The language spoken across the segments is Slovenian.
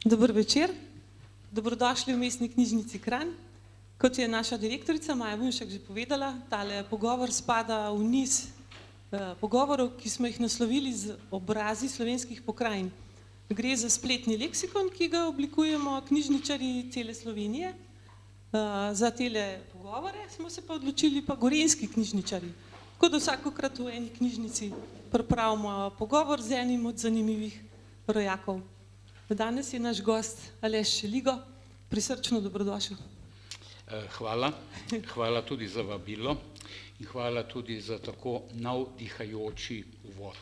Dober večer, dobrodošli v Mestni knjižnici Kranj. Kot je naša direktorica Maja Vunšek že povedala, tale pogovor spada v niz pogovorov, ki smo jih naslovili z obrazi slovenskih pokrajin. Gre za spletni leksikon, ki ga oblikujemo knjižničarji cele Slovenije. Za tele pogovore smo se pa odločili pa gorenjski knjižničarji. Tako da vsakokrat v eni knjižnici pripravimo pogovor z enim od zanimivih rojakov. Danes je naš gost Aleš Šeligo. Prisrčno dobrodošel. Hvala tudi za vabilo in hvala tudi za tako navdihajoči uvod.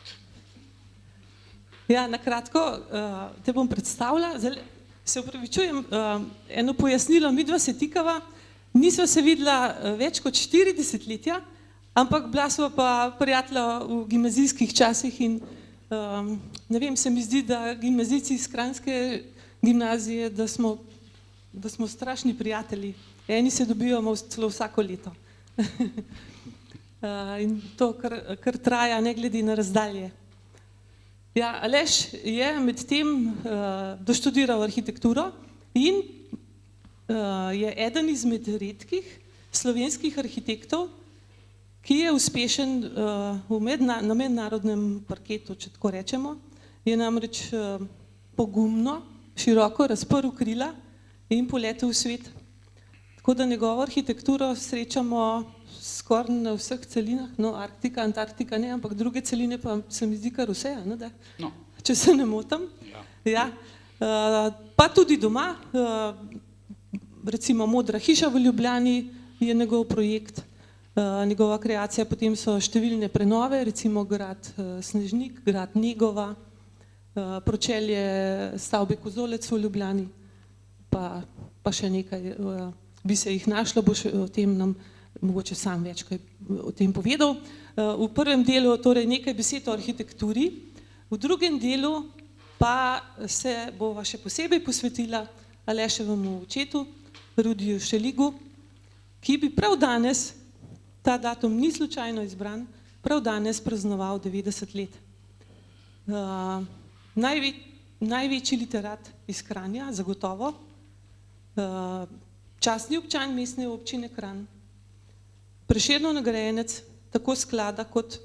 Ja, na kratko te bom predstavila. Se upravičujem, eno pojasnilo, midva se tikava, nisva se videla več kot 4 desetletja, ampak bila sva pa prijatelja v gimnazijskih časih in ne vem, se mi zdi, da gimnazijci iz kranjske gimnazije, da smo strašni prijatelji. Eni se dobivamo celo vsako leto. In to kar traja, ne glede na razdalje. Ja, Aleš je med tem doštudiral arhitekturo in je eden izmed redkih slovenskih arhitektov, ki je uspešen na mednarodnem parketu, če tako rečemo, je namreč pogumno, široko razprl krila in poletel v svet. Tako da njegovo arhitekturo srečamo skoraj na vseh celinah, no, Arktika, Antarktika ne, ampak druge celine pa se mi zdi kar vse, ne, da? No. Če se ne motim. Ja. Pa tudi doma, recimo Modra hiša v Ljubljani je njegov projekt. Njegova kreacija, potem so številne prenove, recimo grad Snežnik, grad Negova, pročelje stavbe Kozolec v Ljubljani, pa še nekaj bi se jih našlo, bo še o tem nam mogoče sam več kaj o tem povedal. V prvem delu torej nekaj besed o arhitekturi, v drugem delu pa se bova še posebej posvetila Aleševemu očetu, Rudiju Šeligu, ki bi prav danes, ta datum ni slučajno izbran, prav danes praznoval 90 let. Največji literat iz Kranja, zagotovo, častni občan mestne občine Kranj, Prešernov nagrajenec tako sklada kot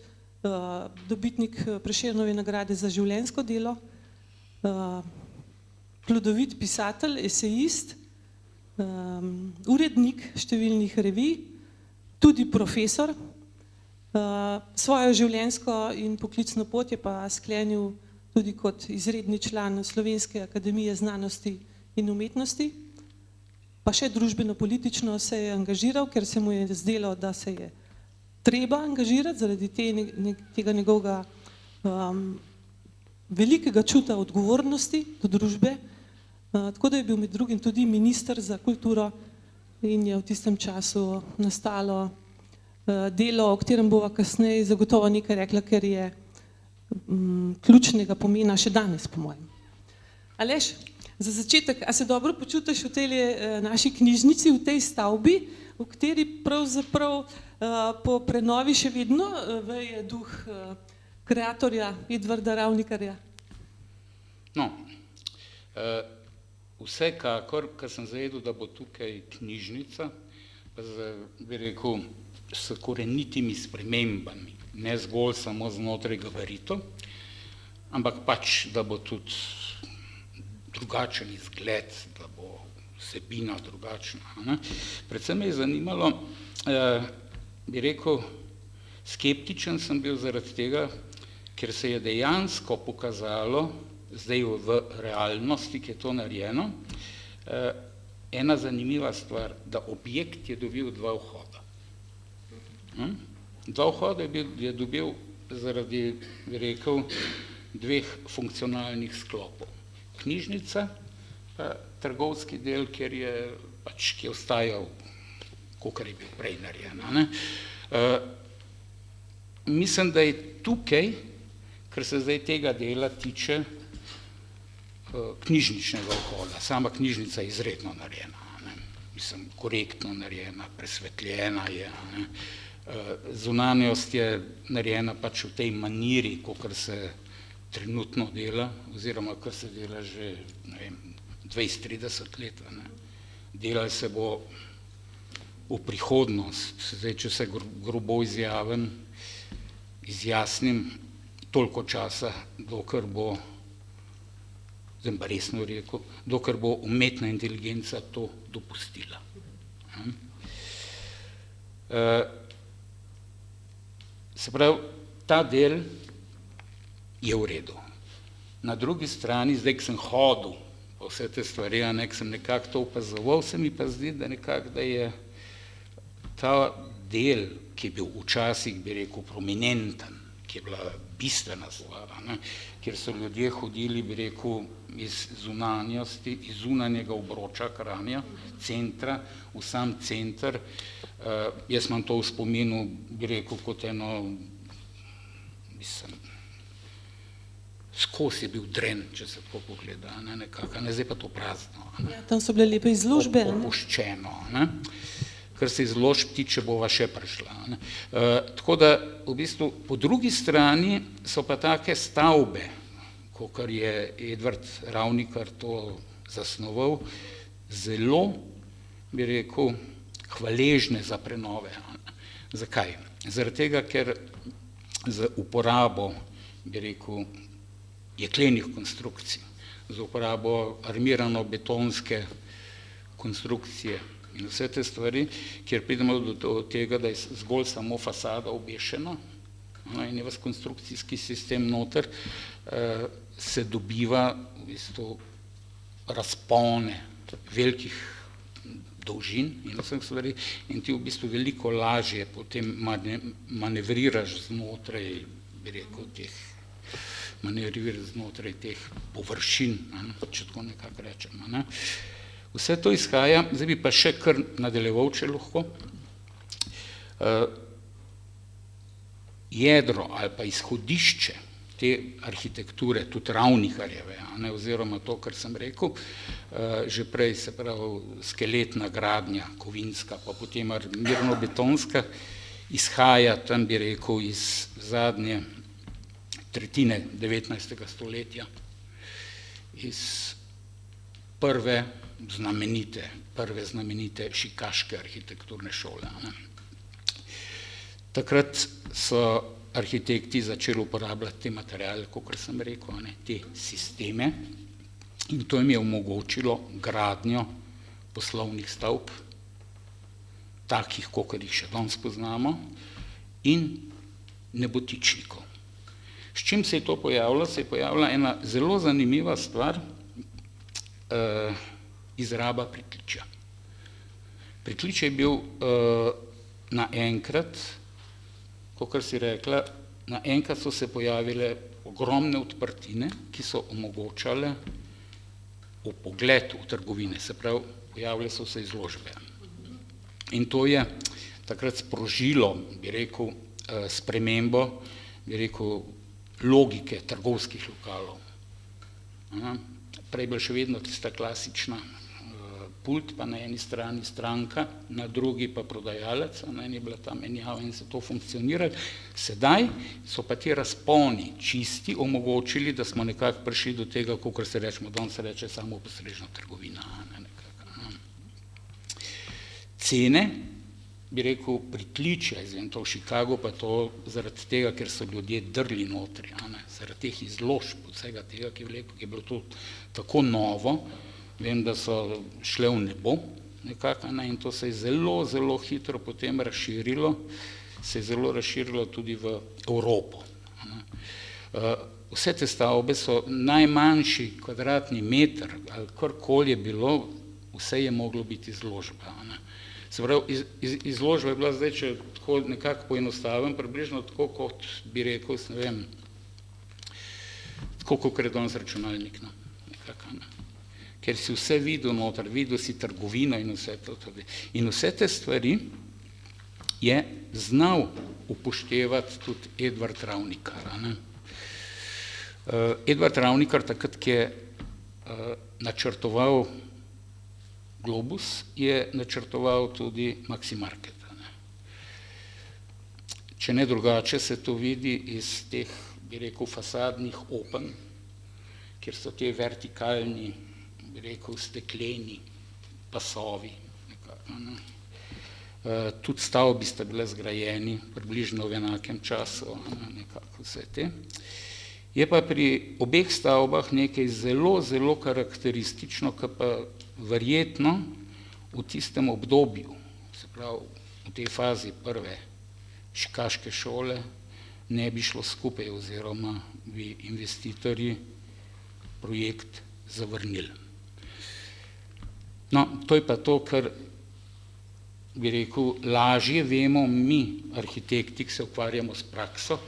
dobitnik Prešernove nagrade za življenjsko delo, plodovit pisatelj, esejist, urednik številnih revij, tudi profesor. Svojo življenjsko in poklicno pot je pa sklenil tudi kot izredni član Slovenske akademije znanosti in umetnosti, pa še družbeno-politično se je angažiral, ker se mu je zdelo, da se je treba angažirati zaradi tega njegovega velikega čuta odgovornosti do družbe, tako da je bil med drugim tudi minister za kulturo in je v tistem času nastalo delo, o katerem bova kasneje zagotovo nekaj rekla, ker je ključnega pomena še danes, po mojem. Aleš, za začetek, a se dobro počutiš v tej naši knjižnici, v tej stavbi, v kateri pravzaprav po prenovi še vedno veje duh kreatorja Edvarda Ravnikarja? No, vsekakor, ker sem zavedel, da bo tukaj knjižnica, pa bi rekel, s korenitimi spremembami, ne zgolj samo znotraj gabaritov, ampak pač, da bo tudi drugačen izgled, da bo vsebina drugačna. Predvsem me je zanimalo, bi rekel, skeptičen sem bil zaradi tega, ker se je dejansko pokazalo, zdaj v realnosti, ki je to narejeno, ena zanimiva stvar, da objekt je dobil 2 vhoda. 2 vhoda je dobil zaradi, bi rekel, 2 funkcionalnih sklopov. Knjižnica, pa trgovski del, ki je ostajal, kakor je bil prej narejen. Mislim, da je tukaj, ker se zdaj tega dela tiče, knjižničnega vhoda. Sama knjižnica je izredno narejena. Mislim, korektno narejena, presvetljena je. Zunanjost je narejena pač v tej maniri, kakor se trenutno dela, oziroma kar se dela že, ne vem, 20-30 let. Delali se bo v prihodnost. Zdaj, če se grobo izjasnim, toliko časa, dokler bo, zdaj pa resno rekel, dokler bo umetna inteligenca to dopustila. Se pravi, ta del je v redu. Na drugi strani, zdaj, ko sem hodil po vse te stvari, ko sem nekako to opazoval, se mi pa zdi, da nekako, da je ta del, ki je bil včasih, bi rekel, prominenten, ki je bila bistvena stvar, kjer so ljudje hodili, bi rekel, iz zunanjosti, iz zunanjega obroča Kranja, centra, v sam center. Jaz imam to v spominu, bi rekel, kot eno, mislim, skozi je bil dren, če se tako pogleda, nekako, zdaj pa to prazno. Ja, tam so bile lepe izložbe. Opuščeno. Kar se izložb tiče, bova še prišla. Tako da, v bistvu, po drugi strani so pa take stavbe, kakor je Edvard Ravnikar to zasnoval, zelo, bi rekel, hvaležne za prenove. Zakaj? Zaradi tega, ker z uporabo, bi rekel, jeklenih konstrukcij, z uporabo armirano-betonske konstrukcije in vse te stvari, kjer pridemo do tega, da je zgolj samo fasada obešena in je vas konstrukcijski sistem noter, se dobiva v bistvu razpone velikih dolžin in vseh stvari in ti v bistvu veliko lažje potem manevriraš znotraj, bi rekel, znotraj teh površin, če tako nekako rečem. Vse to izhaja, zdaj bi pa še kar nadaljeval, če lahko. Jedro ali pa izhodišče te arhitekture, tudi Ravnikarjeve, oziroma to, kar sem rekel, že prej, se pravi, skeletna gradnja, kovinska, pa potem armirano-betonska, izhaja tam, bi rekel, iz zadnje tretjine 19. stoletja, iz prve znamenite šikaške arhitekturne šole. Takrat so arhitekti začeli uporabljati te materiale, kakor sem rekel, te sisteme, in to jim je omogočilo gradnjo poslovnih stavb, takih, kakor jih še danes poznamo, in nebotičnikov. S čim se je to pojavilo? Se je pojavila ena zelo zanimiva stvar, izraba pritličja. Pritličje je bil naenkrat, kakor si rekla, naenkrat so se pojavile ogromne odprtine, ki so omogočale vpogled v trgovine, se pravi, pojavile so se izložbe. In to je takrat sprožilo, bi rekel, spremembo, bi rekel, logike trgovskih lokalov. Prej je bila še vedno tista klasična pult, pa na eni strani stranka, na drugi pa prodajalec, je bila ta menjava in se to funkcioniralo. Sedaj so pa ti razponi čisti omogočili, da smo nekako prišli do tega, kakor se rečemo, danes se reče samo postrežna trgovina. Cene, bi rekel, pritličja, izvem to v Chicagu, pa to zaradi tega, ker so ljudje drli notri, zaradi teh izložb, vsega tega, ki je bilo to tako novo, vem, da so šle v nebo nekako, in to se je zelo, zelo hitro potem razširilo, se je zelo razširilo tudi v Evropo. Vse te stavbe so najmanjši kvadratni meter, ali karkoli je bilo, vse je moglo biti izložba. Se pravi, izložba je bila zdaj, če tako nekako poenostavim, približno tako, kot bi rekel, ne vem, tako, kot je danes računalnik, nekako. Ker si vse videl noter, videl si trgovino in vse to. In vse te stvari je znal upoštevati tudi Edvard Ravnikar. Edvard Ravnikar takrat, ki je načrtoval Globus, je načrtoval tudi Maximarket. Če ne drugače, se to vidi iz teh, bi rekel, fasadnih open, kjer so te vertikalni bi rekel, stekleni pasovi. Nekako, ne. Tudi stavbi sta bile zgrajeni približno v enakem času, nekako vse te. Je pa pri obeh stavbah nekaj zelo, zelo karakteristično, ki pa verjetno v tistem obdobju, se pravi v tej fazi prve šikaške šole, ne bi šlo skupaj oziroma bi investitorji projekt zavrnili. No, to je pa to, kar bi rekel, lažje vemo mi, arhitekti, ki se ukvarjamo s prakso,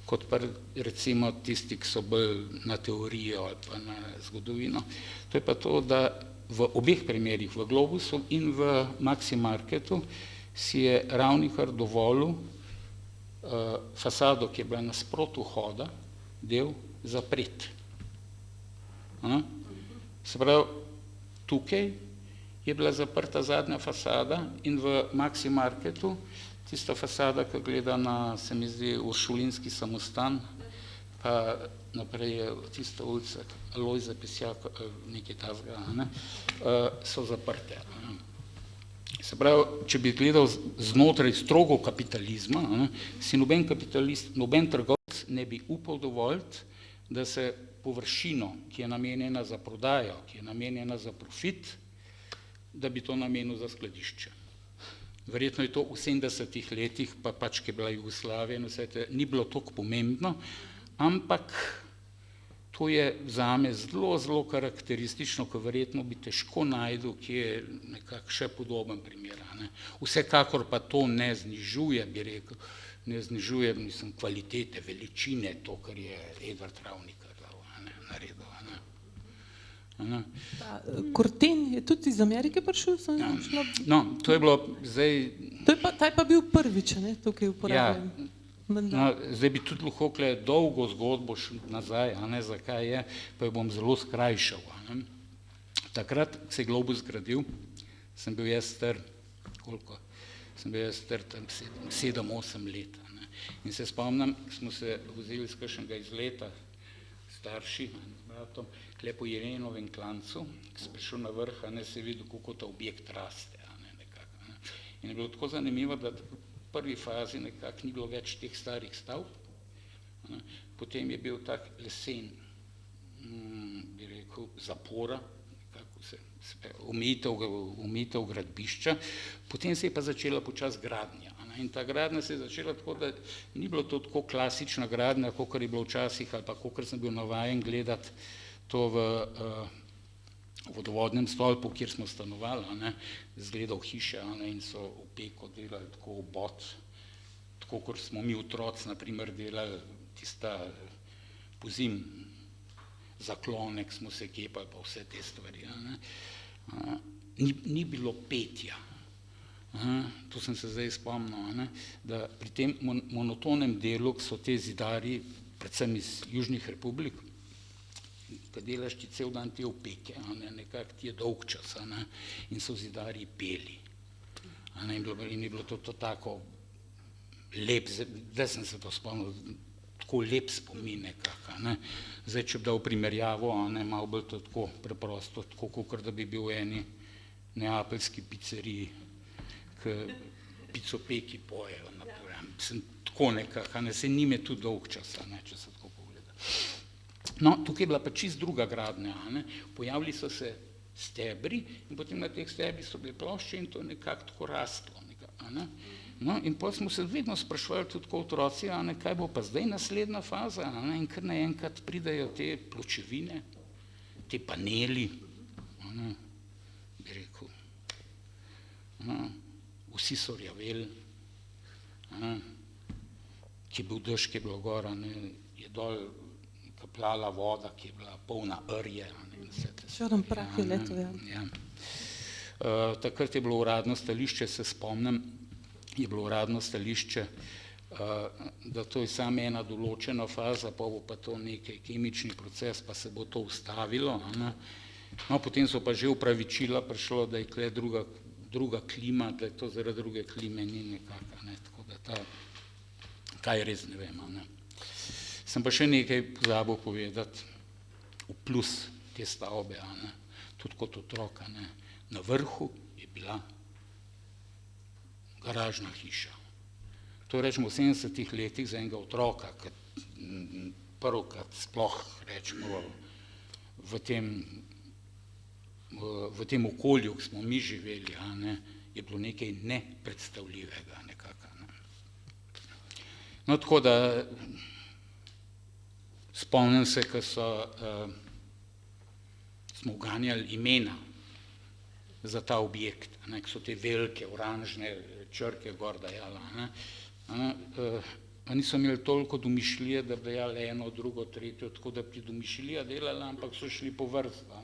kot pa recimo tisti, ki so bolj na teorijo ali pa na zgodovino. To je pa to, da v obeh primerih, v Globusu in v Maximarketu, si je Ravnikar dovolil fasado, ki je bila nasproti vhoda, del zapreti. Se pravi, tukaj je bila zaprta zadnja fasada in v Maximarketu tista fasada, ki gleda na, se mi zdi, Uršulinski samostan, pa naprej je tista ulica Alojza Pesjaka, nekaj tazga, so zaprte. Se pravi, če bi gledal znotraj strogo kapitalizma, si noben kapitalist, noben trgovec ne bi upal dovoliti, da se površino, ki je namenjena za prodajo, ki je namenjena za profit, da bi to namenil za skladišče. Verjetno je to v 70-ih letih, pa pač, ki je bila Jugoslavija in vse te, ni bilo toliko pomembno, ampak to je zame zelo, zelo karakteristično, ko verjetno bi težko našel, ki je nekako še podoben primer. Vsekakor pa to ne znižuje, bi rekel, ne znižuje, mislim, kvalitete, veličine, to, kar je Edvard Ravnikar naredil. Korten je tudi iz Amerike prišel? No, to je bilo zdaj... Ta je pa bil prvič, tukaj uporabljen. No, zdaj bi tudi lahko dolgo zgodbo nazaj, zakaj je, pa jo bom zelo skrajšal. Takrat, ko se je Globus zgradil, sem bil jaz star, koliko? Sem bil jaz star 7-8 let. In se spomnim, smo se vozili z kakšnega izleta, starši, bratom, tule po Irenovem klancu, ki sem prišel na vrh, se je videl, kako ta objekt raste. In je bilo tako zanimivo, da v prvi fazi nekako ni bilo več teh starih stavb, potem je bil tak lesen, bi rekel, zapora, omejitev gradbišča, potem se je pa začela počasi gradnja. In ta gradnja se je začela tako, da ni bilo to tako klasična gradnja, kakor je bilo včasih, ali pa kakor sem bil navajen gledati to v vodovodnem stolpu, kjer smo stanovali, zgledal hiše in so v peko delali tako obod, tako kot smo mi otroci, naprimer, delali tista pozim, zaklonek smo se kepali, pa vse te stvari. Ni bilo petja. To sem se zdaj spomnil, da pri tem monotonem delu, ki so te zidarji, predvsem iz južnih republik, ko delaš ti cel dan te opeke, nekako ti je dolg čas in so zidarji peli. In je bilo to tako lep, zdaj sem se to spomnil, tako lep spomin nekako. Zdaj, če bi dal primerjavo, malo bolj to tako preprosto, tako kot da bi bil v eni neapeljski pizzeriji, ki picopeki pojejo, tako nekako, se njime tudi dolg časa, če se tako pogleda. No, tukaj je bila pa čist druga gradnja, pojavili so se stebri in potem na teh stebrih so bile plošče in to je nekako tako rastlo. No, in potem smo se vedno sprašvali tudi kot otroci, kaj bo pa zdaj naslednja faza, in kar naenkrat pridejo te pločevine, te paneli, bi rekel, vsi so rjaveli, ki je bil dež, ki je bilo gor, je dol kapljala voda, ki je bila polna rje. Črn prah je leto, ja. Takrat je bilo uradno stališče, se spomnim, je bilo uradno stališče, da to je samo ena določena faza, pa bo pa to nekaj kemični proces, pa se bo to ustavilo. No, potem so pa že upravičila prišlo, da je tukaj druga klima, da je to zaradi druge klime ni nekako, tako da kaj res ne vem. Sem pa še nekaj pozabil povedati v plus te stavbe. tudi kot otrok, ne. Na vrhu je bila garažna hiša. To rečemo v 70-ih letih za enega otroka, ki prvokrat sploh rečemo v tem okolju, ki smo mi živeli, ne, je bilo nekaj nepredstavljivega nekako. Ne. No, tako da spomnim se, ko smo uganjali imena za ta objekt, ne, ko so te velike oranžne črke gor dajala. Niso imeli toliko domišljije, da bi dajali eno, drugo, tretjo, tako da bi domišljija delala, ampak so šli po vrsto.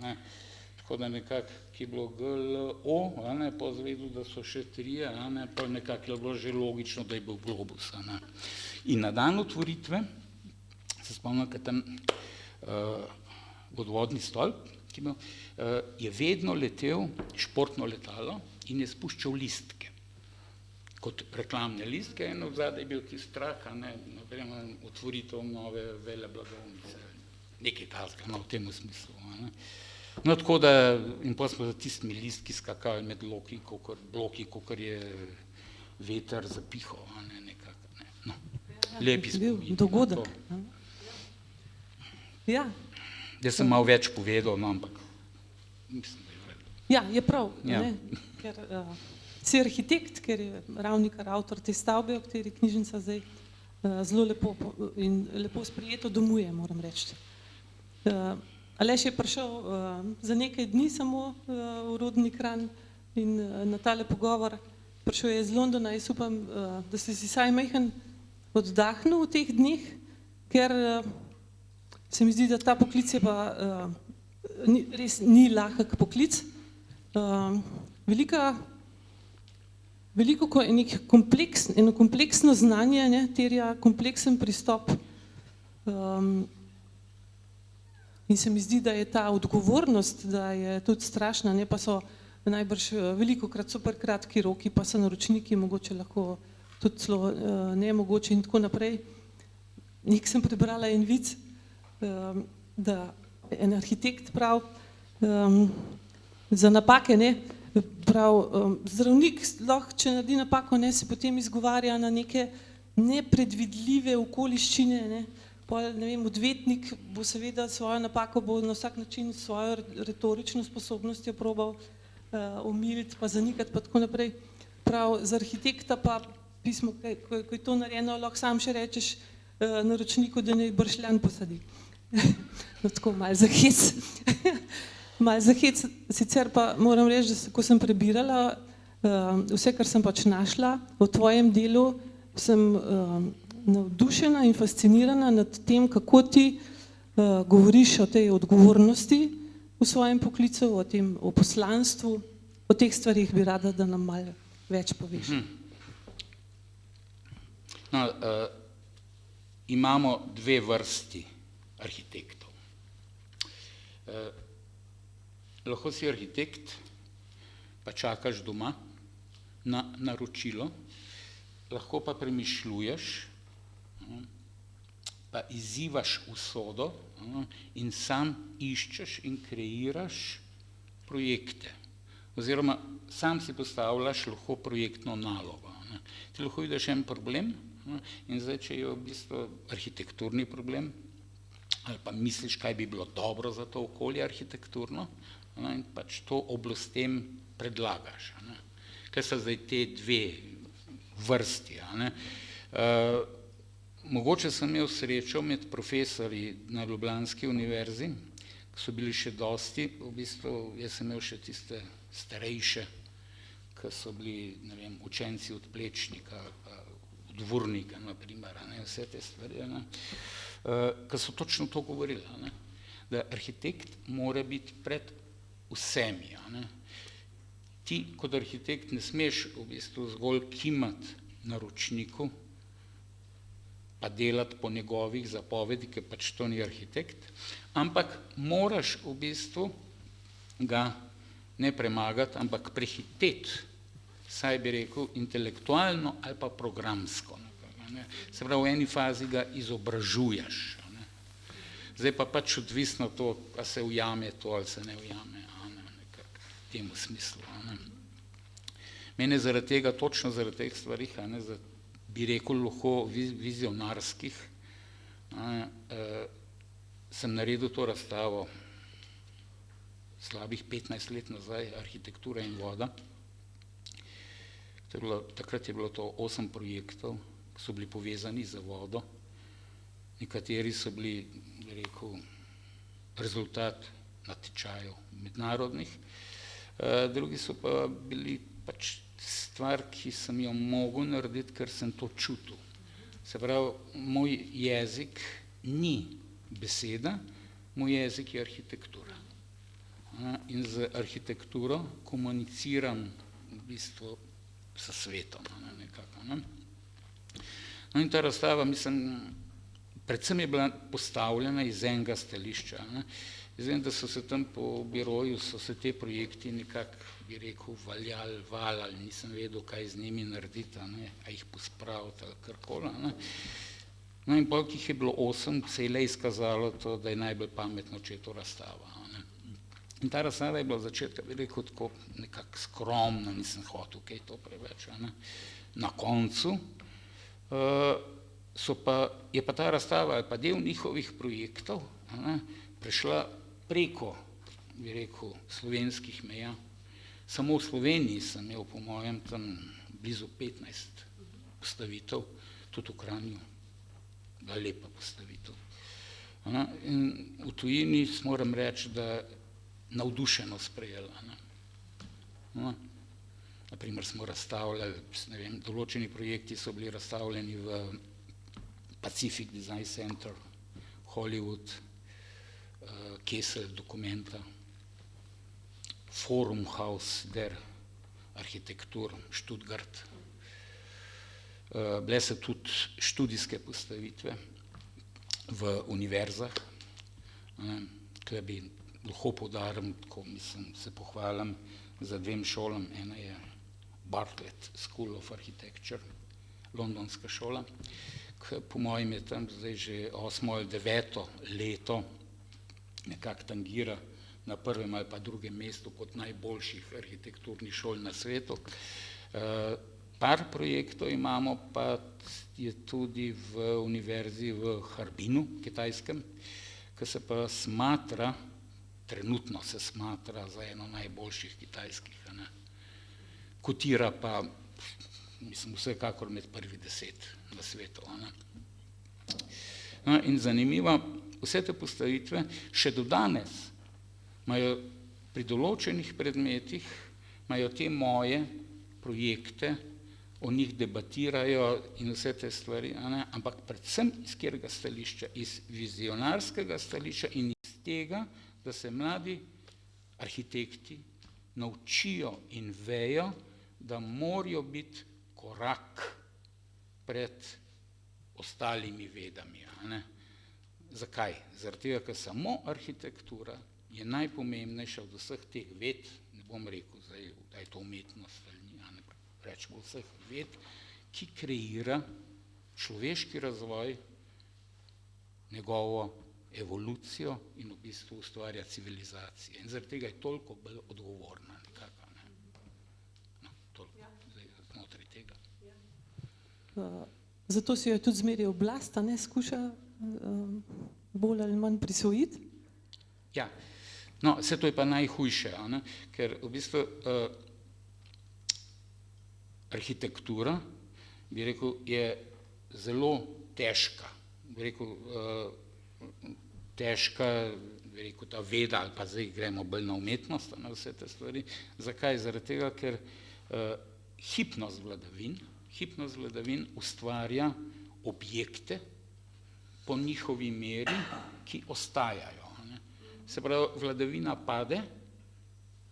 Tako da nekako, ki je bilo GLO, pa zvedel, da so še trije, pa nekako je bilo že logično, da je bil globus. In na dan otvoritve, se spomnim, da tam vodovodni stolp, ki je vedno letel športno letalo in je spuščal listke, kot reklamne listke, in odzadaj je bil ti strah, otvoritev nove veleblagovnice, nekaj takega, v tem smislu. No, tako da, in potem smo za tistimi listki skakali med bloki, kakor je veter zapihal, nekako. No, lepi spomin. Dogodek. Ja. Jaz sem malo več povedal, no, ampak mislim, da je vredno. Ja, je prav, ker si arhitekt, ker je Ravnikar avtor te stavbe, o kateri knjižnica zdaj zelo lepo in lepo sprijeto domuje, moram reči. Aleš je prišel za nekaj dni samo v rodni Kranj in na tale pogovor. Prišel je iz Londona, jaz upam, da si saj majhen oddahnil v teh dneh, ker se mi zdi, da ta poklic je pa res ni lahek poklic. Veliko, ko je eno kompleksno znanje, terja kompleksen pristop. In se mi zdi, da je ta odgovornost, da je tudi strašna, pa so najbrž velikokrat super kratki roki, pa so naročniki mogoče lahko tudi celo nemogoče in tako naprej. Nekaj sem prebrala en vic, da en arhitekt prav za napake, prav zdravnik lahko, če naredi napako, se potem izgovarja na neke nepredvidljive okoliščine, odvetnik bo seveda svojo napako bo na vsak način svojo retorično sposobnostjo probal omiliti pa zanikati pa tako naprej. Prav za arhitekta pa pismo, ko je to narejeno, lahko sam še rečeš naročniku, da naj bršljan posadi. No, tako malo za hec. Malo za hec, sicer pa moram reči, da ko sem prebirala vse, kar sem pač našla v tvojem delu, sem navdušena in fascinirana nad tem, kako ti govoriš o tej odgovornosti v svojem poklicu, o poslanstvu, o teh stvarih bi rada, da nam malo več poveš. No, imamo dve vrsti arhitektov. Lahko si arhitekt, pa čakaš doma na naročilo, lahko pa premišljuješ, pa izzivaš usodo in sam iščeš in kreiraš projekte. Oziroma, sam si postavljaš lahko projektno nalogo. Ti lahko vidiš en problem in zdaj, če je v bistvu arhitekturni problem, ali pa misliš, kaj bi bilo dobro za to okolje arhitekturno, in pač to oblastem predlagaš. Kaj so zdaj te dve vrsti? Mogoče sem imel srečo med profesorji na Ljubljanski univerzi, ki so bili še dosti, v bistvu jaz sem imel še tiste starejše, ki so bili, ne vem, učenci od Plečnika, od Vurnika, naprimer, vse te stvari, ki so točno to govorili, da arhitekt mora biti pred vsemi. Ti kot arhitekt ne smeš v bistvu zgolj kimati naročniku, pa delati po njegovih zapovedi, ker pač to ni arhitekt, ampak moraš v bistvu ga ne premagati, ampak prehiteti, saj bi rekel, intelektualno ali pa programsko. Se pravi, v eni fazi ga izobražuješ. Zdaj pa pač odvisno to, a se ujame to ali se ne ujame. tem smislu. Mene zaradi tega, točno zaradi teh stvari, bi rekel lahko vizionarskih, sem naredil to razstavo slabih 15 let nazaj, Arhitektura in voda. Takrat je bilo to 8 projektov, ki so bili povezani z vodo. Nekateri so bili, bi rekel, rezultat natečajev mednarodnih, drugi so pa bili pač stvar, ki sem jo mogel narediti, ker sem to čutil. Se pravi, moj jezik ni beseda, moj jezik je arhitektura. In z arhitekturo komuniciram v bistvu s svetom. Nekako, ne? No in ta razstava, mislim, predvsem je bila postavljena iz enega stališča. Jaz vem, da so se tam po biroju, so se te projekti nekako, bi rekel, valjali, nisem vedel, kaj z njimi narediti, a jih pospraviti ali karkoli. No in potem, ki jih je bilo 8, se je le izkazalo to, da je najbolj pametno, če je to razstava. In ta razstava je bila v začetku, bi rekel, tako nekako skromna, nisem hotel kaj to preveč. Na koncu je pa ta razstava, ali pa del njihovih projektov, prešla preko, bi rekel, slovenskih meja. Samo v Sloveniji sem imel, po mojem, tam blizu 15 postavitev, tudi v Kranju, bila lepa postavitev. In v tujini moram reči, da navdušeno sprejela. Naprimer smo razstavljali, ne vem, določeni projekti so bili razstavljeni v Pacific Design Center, Hollywood, Kessel Documenta, Forum House der Architektur, Stuttgart. Bile so tudi študijske postavitve v univerzah. Tukaj bi lahko poudarim, ko mislim, se pohvalim za 2 šolam. Ena je Bartlett School of Architecture, londonska šola, ki po mojem je tam zdaj že 8. ali 9. leto nekako tangira na 1. ali pa 2. mestu kot najboljših arhitekturnih šol na svetu. Par projektov imamo, pa je tudi v univerzi v Harbinu, kitajskem, ki se pa smatra, trenutno se smatra za eno najboljših kitajskih. Kotira pa, mislim, vsekakor med prvih 10 na svetu. In zanimivo, vse te postavitve še do danes imajo pri določenih predmetih, imajo te moje projekte, o njih debatirajo in vse te stvari, ampak predvsem iz katerega stališča, iz vizionarskega stališča in iz tega, da se mladi arhitekti naučijo in vejo, da morajo biti korak pred ostalimi vedami. Zakaj? Zaradi tega, ker samo arhitektura je najpomembnejša od vseh teh ved, ne bom rekel zdaj, da je to umetnost ali ni, rečemo vseh ved, ki kreira človeški razvoj, njegovo evolucijo in v bistvu ustvarja civilizacije. In zaradi tega je toliko bolj odgovorna nekako. Toliko zdaj znotraj tega. Zato si jo tudi zmeraj oblast, skuša bolj ali manj prisvojiti? Ja, no, vse to je pa najhujše, ker v bistvu arhitektura, bi rekel, je zelo težka, bi rekel, ta veda, ali pa zdaj gremo bolj na umetnost, na vse te stvari. Zakaj? Zaradi tega, ker hipnost vladavin ustvarja objekte po njihovi meri, ki ostajajo. Se pravi, vladavina pade,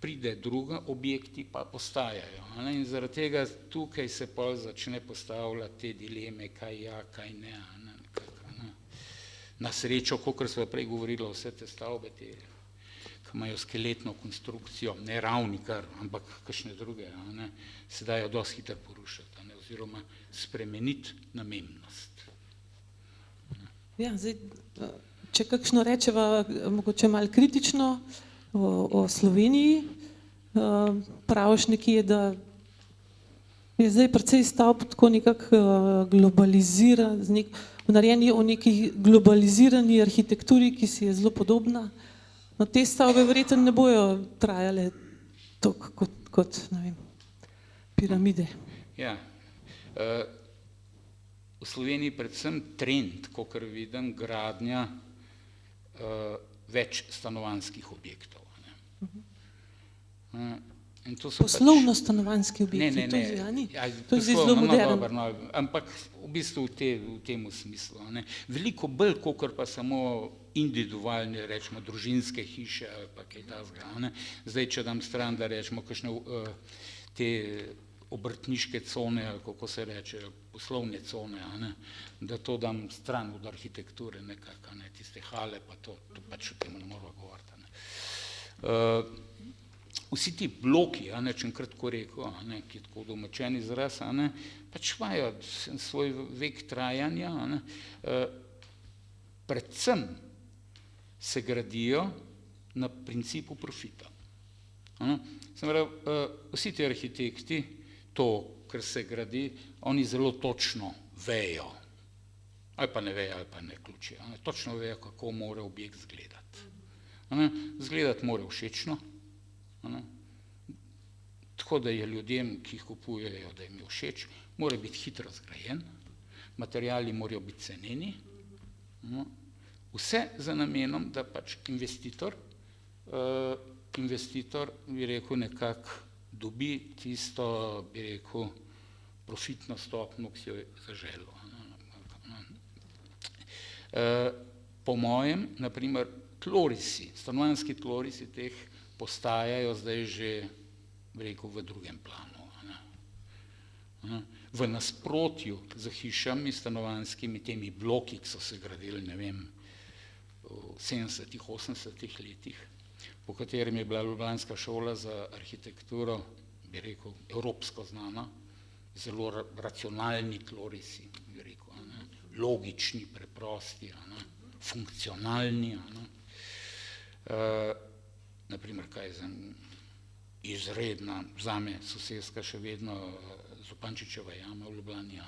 pride druga, objekti pa ostajajo. In zaradi tega tukaj se pol začne postavljati te dileme, kaj ja, kaj ne. Na srečo, kakor smo prej govorili, vse te stavbe, ki imajo skeletno konstrukcijo, ne ravnikar, ampak kakšne druge, se dajo dosti hitro porušiti, oziroma spremeniti namembnost. Ja, zdaj, če kakšno rečeva, mogoče malo kritično o Sloveniji, praviš nekje, da je zdaj precej stavb tako nekako globaliziran, narejeni v neki globalizirani arhitekturi, ki si je zelo podobna. No, te stavbe verjetno ne bojo trajale toliko kot ne vem, piramide. Ja, v Sloveniji predvsem trend, kakor vidim, gradnja več stanovanjskih objektov. In to so Poslovno-stanovanjski objekti, to je ni. To je zelo moderno. Ampak v bistvu v tem smislu. Veliko bolj, kakor pa samo individualne, rečemo, družinske hiše ali pa kaj takega. Zdaj, če dam stran, da rečemo, kakšne te obrtniške cone, ali kako se reče, poslovne cone, da to dam stran od arhitekture nekako, tiste hale, pa to pač o tem ne moramo govoriti. Vsi ti bloki, če kratko rekel, ki je tako domačen izraz, pač imajo svoj vek trajanja, predvsem se gradijo na principu profita. Se pravi, vsi ti arhitekti, to, kar se gradi, oni zelo točno vejo, ali pa ne vejo, ali pa ne ključijo, točno vejo, kako mora objekt izgledati. Izgledati mora všečno, tako da je ljudem, ki jih kupujejo, da jim je všeč, mora biti hitro zgrajen, materiali morajo biti ceneni, vse za namenom, da pač investitor, bi rekel, nekako dobi tisto, bi rekel, profitno stopnjo, ki si jo je zaželil. Po mojem, naprimer, tlorisi, stanovanjski tlorisi teh postajajo zdaj že, bi rekel, v drugem planu. V nasprotju z hišami stanovanjskimi, temi bloki, ki so se gradili, ne vem, v 70-ih, 80-ih letih, po katerem je bila ljubljanska šola za arhitekturo, bi rekel, evropsko znana, zelo racionalni tlorisi, bi rekel, logični, preprosti, funkcionalni. Naprimer, kaj je izredna, zame sosedska še vedno Zupančičeva jama v Ljubljani.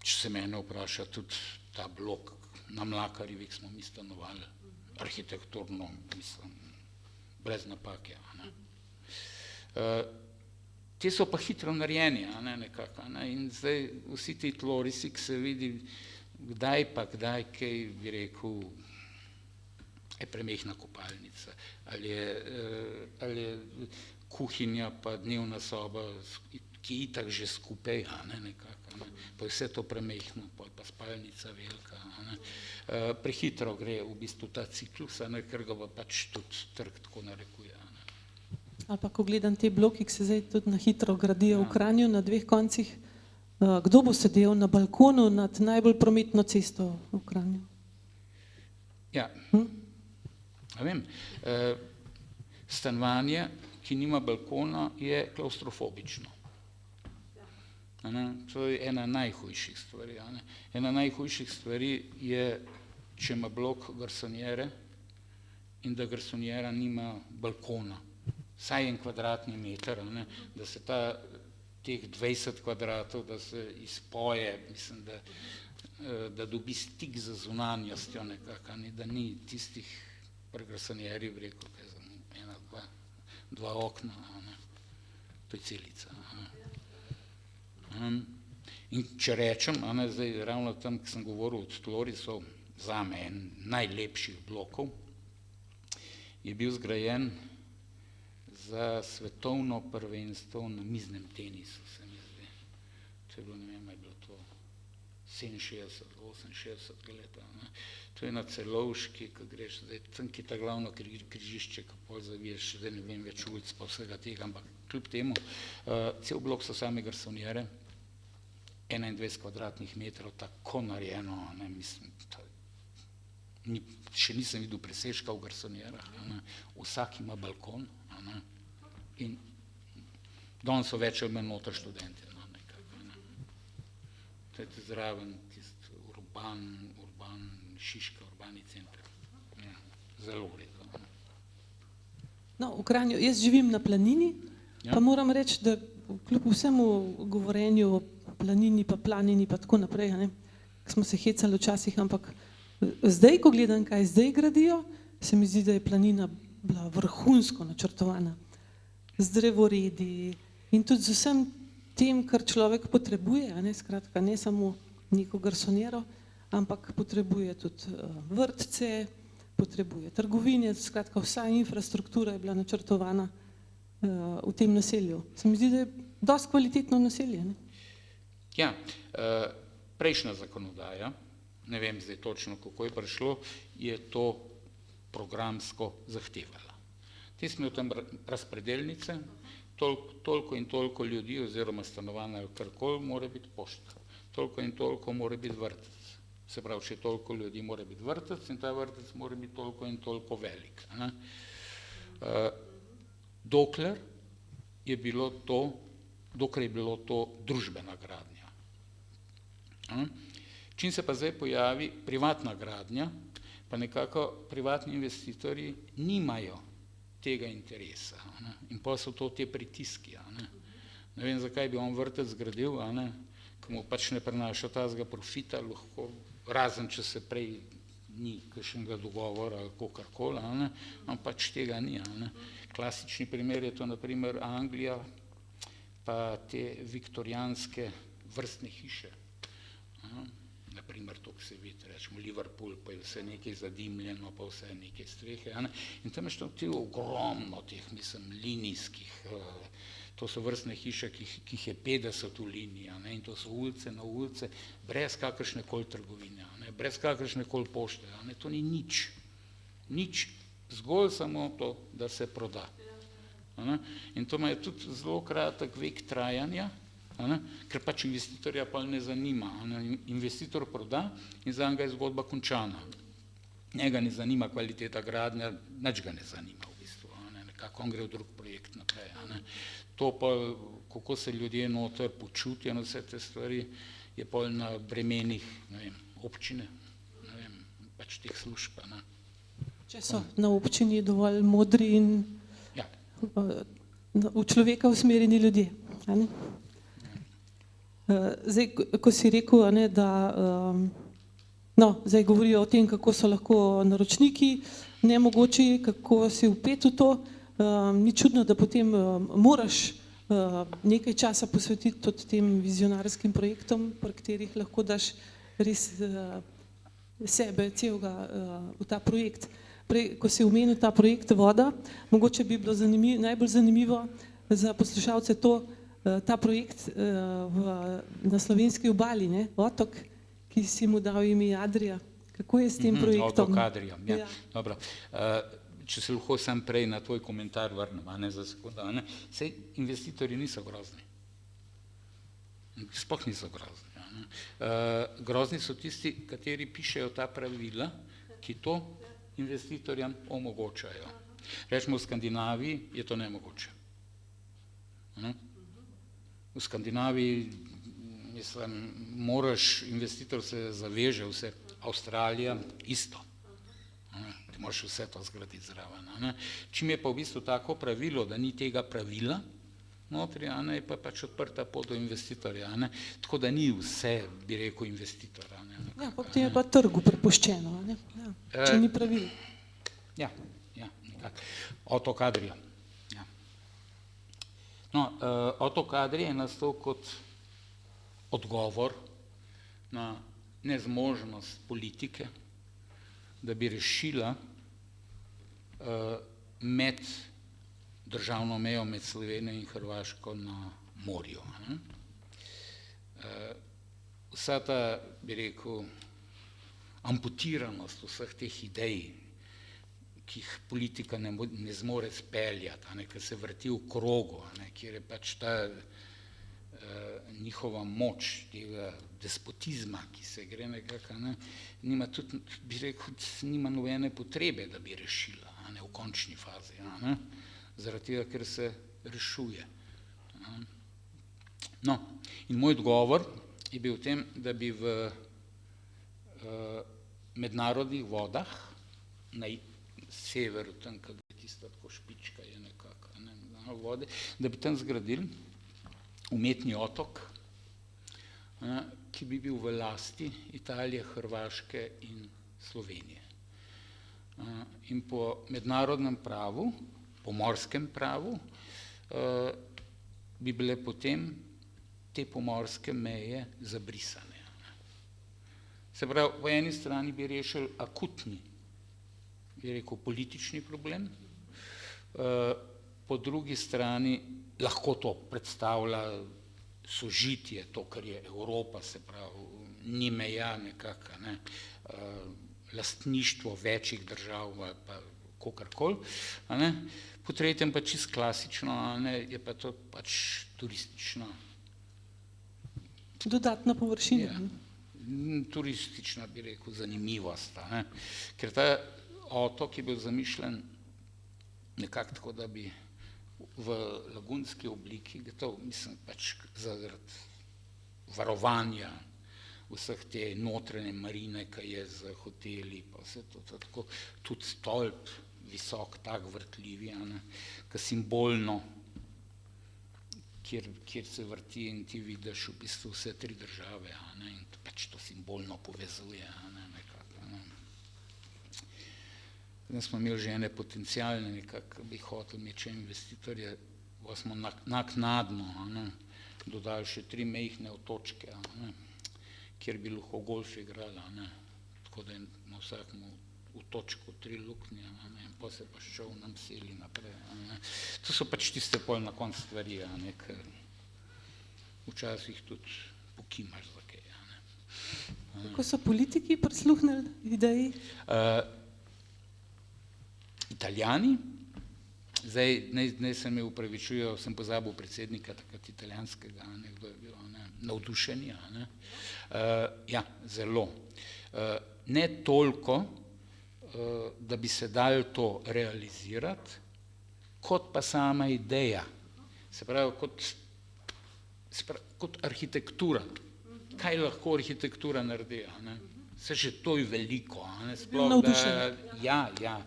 Če se mene vpraša, tudi ta blok na Mlakarjevih smo mi stanovali, arhitekturno, mislim, brez napake. Te so pa hitro narejeni, nekako. In zdaj vsi ti tlorisi, ki se vidi, kdaj pa kdaj, kaj bi rekel, je premehna kopalnica, ali je kuhinja pa dnevna soba, ki je itak že skupaj, nekako, pa je vse to premehno, pa spalnica velika. Prehitro gre v bistvu ta ciklus, ker ga pa pač tudi trg tako narekuje. Ali pa ko gledam te bloki, ki se zdaj tudi na hitro gradijo v Kranju na dveh koncih, kdo bo sedel na balkonu nad najbolj prometno cesto v Kranju? Ja, vem, stanovanje, ki nima balkona, je klaustrofobično. To je ena najhujših stvari. Ena najhujših stvari je, če ima blok garsonjere in da garsonjera nima balkona. Vsaj en kvadratni meter, da se teh 20 kvadratov, da se izpoje, mislim, da dobi stik z zunanjostjo nekako, da ni tistih pri garsonjerju, rekel, kaj za ena, dva okna, to je celica. In če rečem, zdaj ravno tam, ki sem govoril od tlorisov, zame en najlepših blokov, je bil zgrajen za svetovno prvenstvo na miznem tenisu, se mi zdi. To je bilo, ne vem, je bilo to 67, 68 leta. To je na Celovški, ko greš zdaj, tam, ki je ta glavno križišče, ko pol zaviješ, zdaj ne vem več ulic pa vsega tega, ampak kljub temu, cel blok so same garsonjere, 21 kvadratnih metrov, tako narejeno, mislim, še nisem videl presežka v garsonjerah, vsak ima balkon, in danes so več ali manj noter študenti. To je zraven tisti Šiška, urbani center. Zelo v redu. No, v Kranju, jaz živim na planini, Ja. pa moram reči, da kljub vsemu govorenju o planini pa planini pa tako naprej, ne, smo se hecali včasih, ampak zdaj, ko gledam, kaj zdaj gradijo, se mi zdi, da je planina bila vrhunsko načrtovana. Z drevoredi in tudi z vsem tem, kar človek potrebuje, a ne, skratka, ne samo neko garsonjero, ampak potrebuje tudi vrtce, potrebuje trgovine, skratka vsa infrastruktura je bila načrtovana v tem naselju. Se mi zdi, da je dosti kvalitetno naselje. Ne? Ja, prejšnja zakonodaja, ne vem zdaj točno, kako je prišlo, je to programsko zahtevala. Ti smo tam razpredelnice, toliko in toliko ljudi oziroma stanovanja karkoli mora biti pošta, toliko in toliko mora biti vrtec. Se pravi, še toliko ljudi mora biti vrtec in ta vrtec mora biti toliko in toliko velik. Dokler je bilo to družbena gradnja. Čim se pa zdaj pojavi privatna gradnja, pa nekako privatni investitorji nimajo tega interesa. In pa so to te pritiski. Ne vem, zakaj bi on vrtec zgradil, ko mu pač ne prenaša tazga profita, lahko, razen če se prej ni kakšnega dogovora ali kakorkoli, ampak pač tega ni. Klasični primer je to naprimer Anglija, pa te viktorijanske vrstne hiše. Naprimer, to, ki se vidi, rečemo Liverpool, pa je vse nekaj zadimljeno, pa vse nekaj strehe. In tam je to ogromno teh, mislim, linijskih, to so vrstne hiše, ki jih je 50 v liniji, in to so ulice na ulice, brez kakršne koli trgovine, brez kakršne koli pošte. To ni nič. Nič, zgolj samo to, da se proda. In to ima tudi zelo kratek vek trajanja, ker pač investitorja pa ne zanima. Investitor proda in zanj je zgodba končana. Njega ne zanima kvaliteta gradnja, nič ga ne zanima v bistvu. Nekako on gre v drug projekt naprej. To pa, kako se ljudje noter počutijo na vse te stvari, je pol na bremenih, ne vem, občine, ne vem, pač teh služb. Če so na občini dovolj modri in Ja. v človeka usmerjeni ljudje. Zdaj, ko si rekel, da zdaj govorijo o tem, kako so lahko naročniki nemogoči, kako si vpet v to, ni čudno, da potem moraš nekaj časa posvetiti tudi tem vizionarskim projektom, pri katerih lahko daš res sebe celega v ta projekt. Prej, ko si omenil ta projekt Voda, mogoče bi bilo najbolj zanimivo za poslušalce to, ta projekt na slovenski obali, otok, ki si mu dal ime Adria. Kako je s tem projektom? Otok Adria, ja. Dobro. Če se lahko sam prej na tvoj komentar vrnem, za sekundu, saj investitorji niso grozni. Sploh niso grozni. Grozni so tisti, kateri pišejo ta pravila, ki to investitorjem omogočajo. Rečemo, v Skandinaviji je to nemogoče. V Skandinaviji, mislim, investitor se zaveže vse, Avstralija isto. Ti moraš vse to zgraditi zraven. Čim je pa v bistvu tako pravilo, da ni tega pravila notri, je pa pač odprta pot do investitorja. Tako da ni vse, bi rekel, investitor. Ja, potem je pa trgu prepuščeno, če ni pravil. Ja, nekako. Otok Adria. Otok Adria je nastal kot odgovor na nezmožnost politike, da bi rešila med državno mejo med Slovenijo in Hrvaško na morju. Vsa ta, bi rekel, amputiranost vseh teh idej, ki jih politika ne zmore speljati, ker se vrti v krogu, kjer je pač ta njihova moč, tega despotizma, ki se gre nekako, nima tudi, bi rekel, nima nobene potrebe, da bi rešila v končni fazi, zaradi tega, ker se rešuje. No, in moj odgovor je bil v tem, da bi v mednarodnih vodah na severu, tam, kaj je tisto tista tako špička je nekako, ne, na vode, da bi tam zgradili umetni otok, ki bi bil v lasti Italije, Hrvaške in Slovenije. In po mednarodnem pravu, po morskem pravu, bi bile potem te pomorske meje zabrisane. Se pravi, po eni strani bi rešili akutni, bi rekel, politični problem, po drugi strani lahko to predstavlja sožitje, to, kar je Evropa, se pravi, ni meja nekako, ne, lastništvo večjih držav, pa kakorkoli, po tretjem pa čisto klasično, je pa to pač turistično. Dodatna površina. Ja, turistična, bi rekel, zanimivost, ker ta otok je bil zamišljen nekako tako, da bi v lagunski obliki, to mislim pač zaradi varovanja vseh te notranje marine, ki je z hoteli, pa vse to tako, tudi stolp visok, tak vrtljivi, ki simbolno, kjer se vrti in ti vidiš v bistvu vse tri države, in pač to simbolno povezuje, nekako. Zdaj smo imeli že ene potencialne, nekako bi hotel imeti še investitorje, pa smo naknadno dodali še 3 majhne otočke, kjer bi lahko golf igrali, tako da je na vsakem otočku 3 luknje, in pa se pa s čolnom seli naprej. To so pač tiste pol na konc stvari, ker včasih tudi pokimaš za kaj. Kako so politiki prisluhnili ideji? Italijani, zdaj naj se mi upravičujejo, sem pozabil predsednika takrat italijanskega, kdo je bil, navdušenja, ja, zelo. Ne toliko, da bi se dalo to realizirati, kot pa sama ideja, se pravi kot arhitektura. Kaj lahko arhitektura naredi? Se že to je veliko. Ja.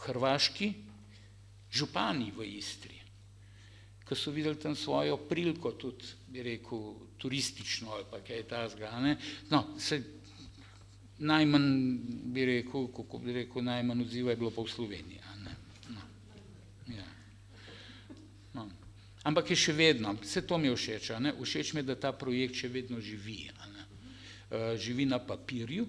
Hrvaški župani v Istri, ki so videli tam svojo priliko, tudi, bi rekel, turistično ali pa kaj takega, no, se najmanj, bi rekel, kako bi rekel, najmanj odziva je bilo pa v Sloveniji. Ampak je še vedno, vse to mi je všeč, všeč mi je, da ta projekt še vedno živi. Živi na papirju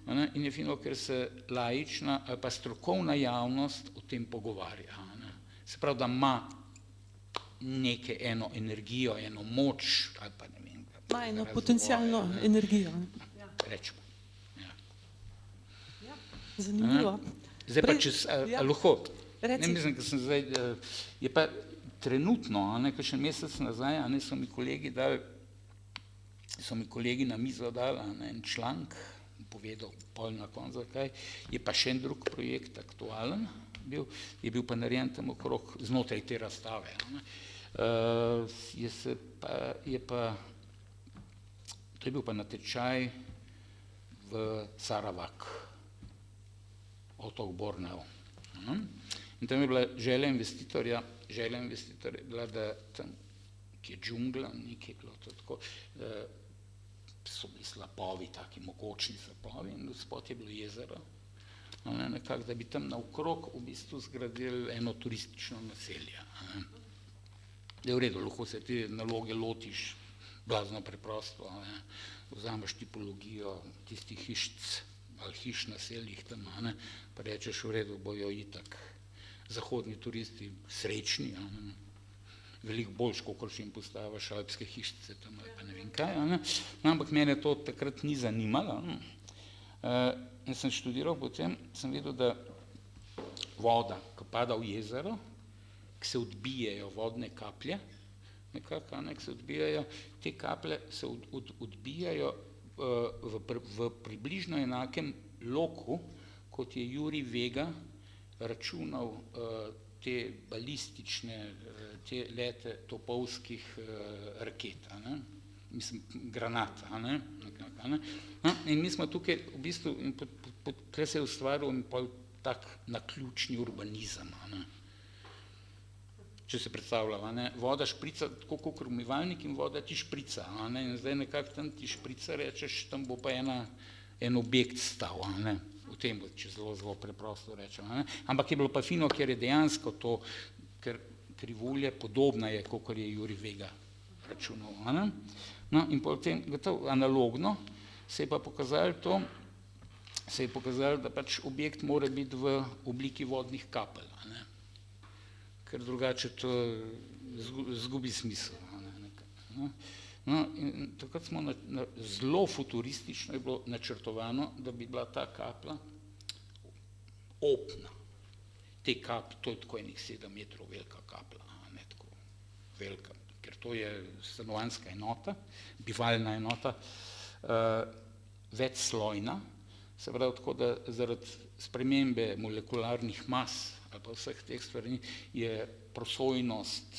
in je fino, ker se laična ali pa strokovna javnost o tem pogovarja. Se pravi, da ima neke eno energijo, eno moč ali pa ne vem. Ma eno potencialno energijo. Rečemo. Zanimivo. Zdaj pa čez, lahko, ne mislim, ker sem zdaj, je pa trenutno, kakšen mesec nazaj, so mi kolegi na mizo dali en članek, povedal pol na koncu zakaj, je pa še en drug projekt aktualen bil, je bil pa narejen tam okrog znotraj te razstave. To je bil pa natečaj v Sarawak, otok Borneo. In tam je bila želja investitorja je bila, da tam, ki je džungla, nekaj je bilo to tako, so bili slapovi, taki mogočni slapovi in spod je bilo jezero, nekako, da bi tam naokrog v bistvu zgradili eno turistično naselje. Da je v redu, lahko se te naloge lotiš blazno preprosto, vzameš tipologijo tistih hišic ali hiš naseljih tam, pa rečeš, v redu, bojo itak zahodni turisti srečni, veliko boljš, kakor še jim postaviš alpske hišice tam ali pa ne vem kaj, ampak mene to takrat ni zanimalo. In sem študiral potem, sem videl, da voda, ko pada v jezero, ki se odbijajo vodne kaplje, nekako, ki se odbijajo, te kaplje se odbijajo v približno enakem loku, kot je Jurij Vega računal te balistične, te lete topovskih raket, mislim, granat, in mi smo tukaj v bistvu, tukaj se je ustvaril tak naključni urbanizem. Ne. Če se predstavljava, ne, voda šprica, tako kot umivalnik in voda ti šprica, ne, in zdaj nekako tam ti šprica, rečeš, tam bo pa en objekt stal, ne, v tem bo, če zelo preprosto rečem, ne, ampak je bilo pa fino, ker je dejansko to, ker krivulje podobna je, kot je Juri Vega računal, ne, no, in potem gotovo analogno se je pa pokazalo to, da pač objekt mora biti v obliki vodnih kapelj, ne, ker drugače to zgubi smisel. No, in takrat smo zelo futuristično je bilo načrtovano, da bi bila ta kapla opna. To je tako enih 7 metrov velika kapla, ne tako velika, ker to je stanovanjska enota, bivalna enota, večslojna, se pravi tako, da zaradi spremembe molekularnih mas ali pa vseh teh stvari je prosojnost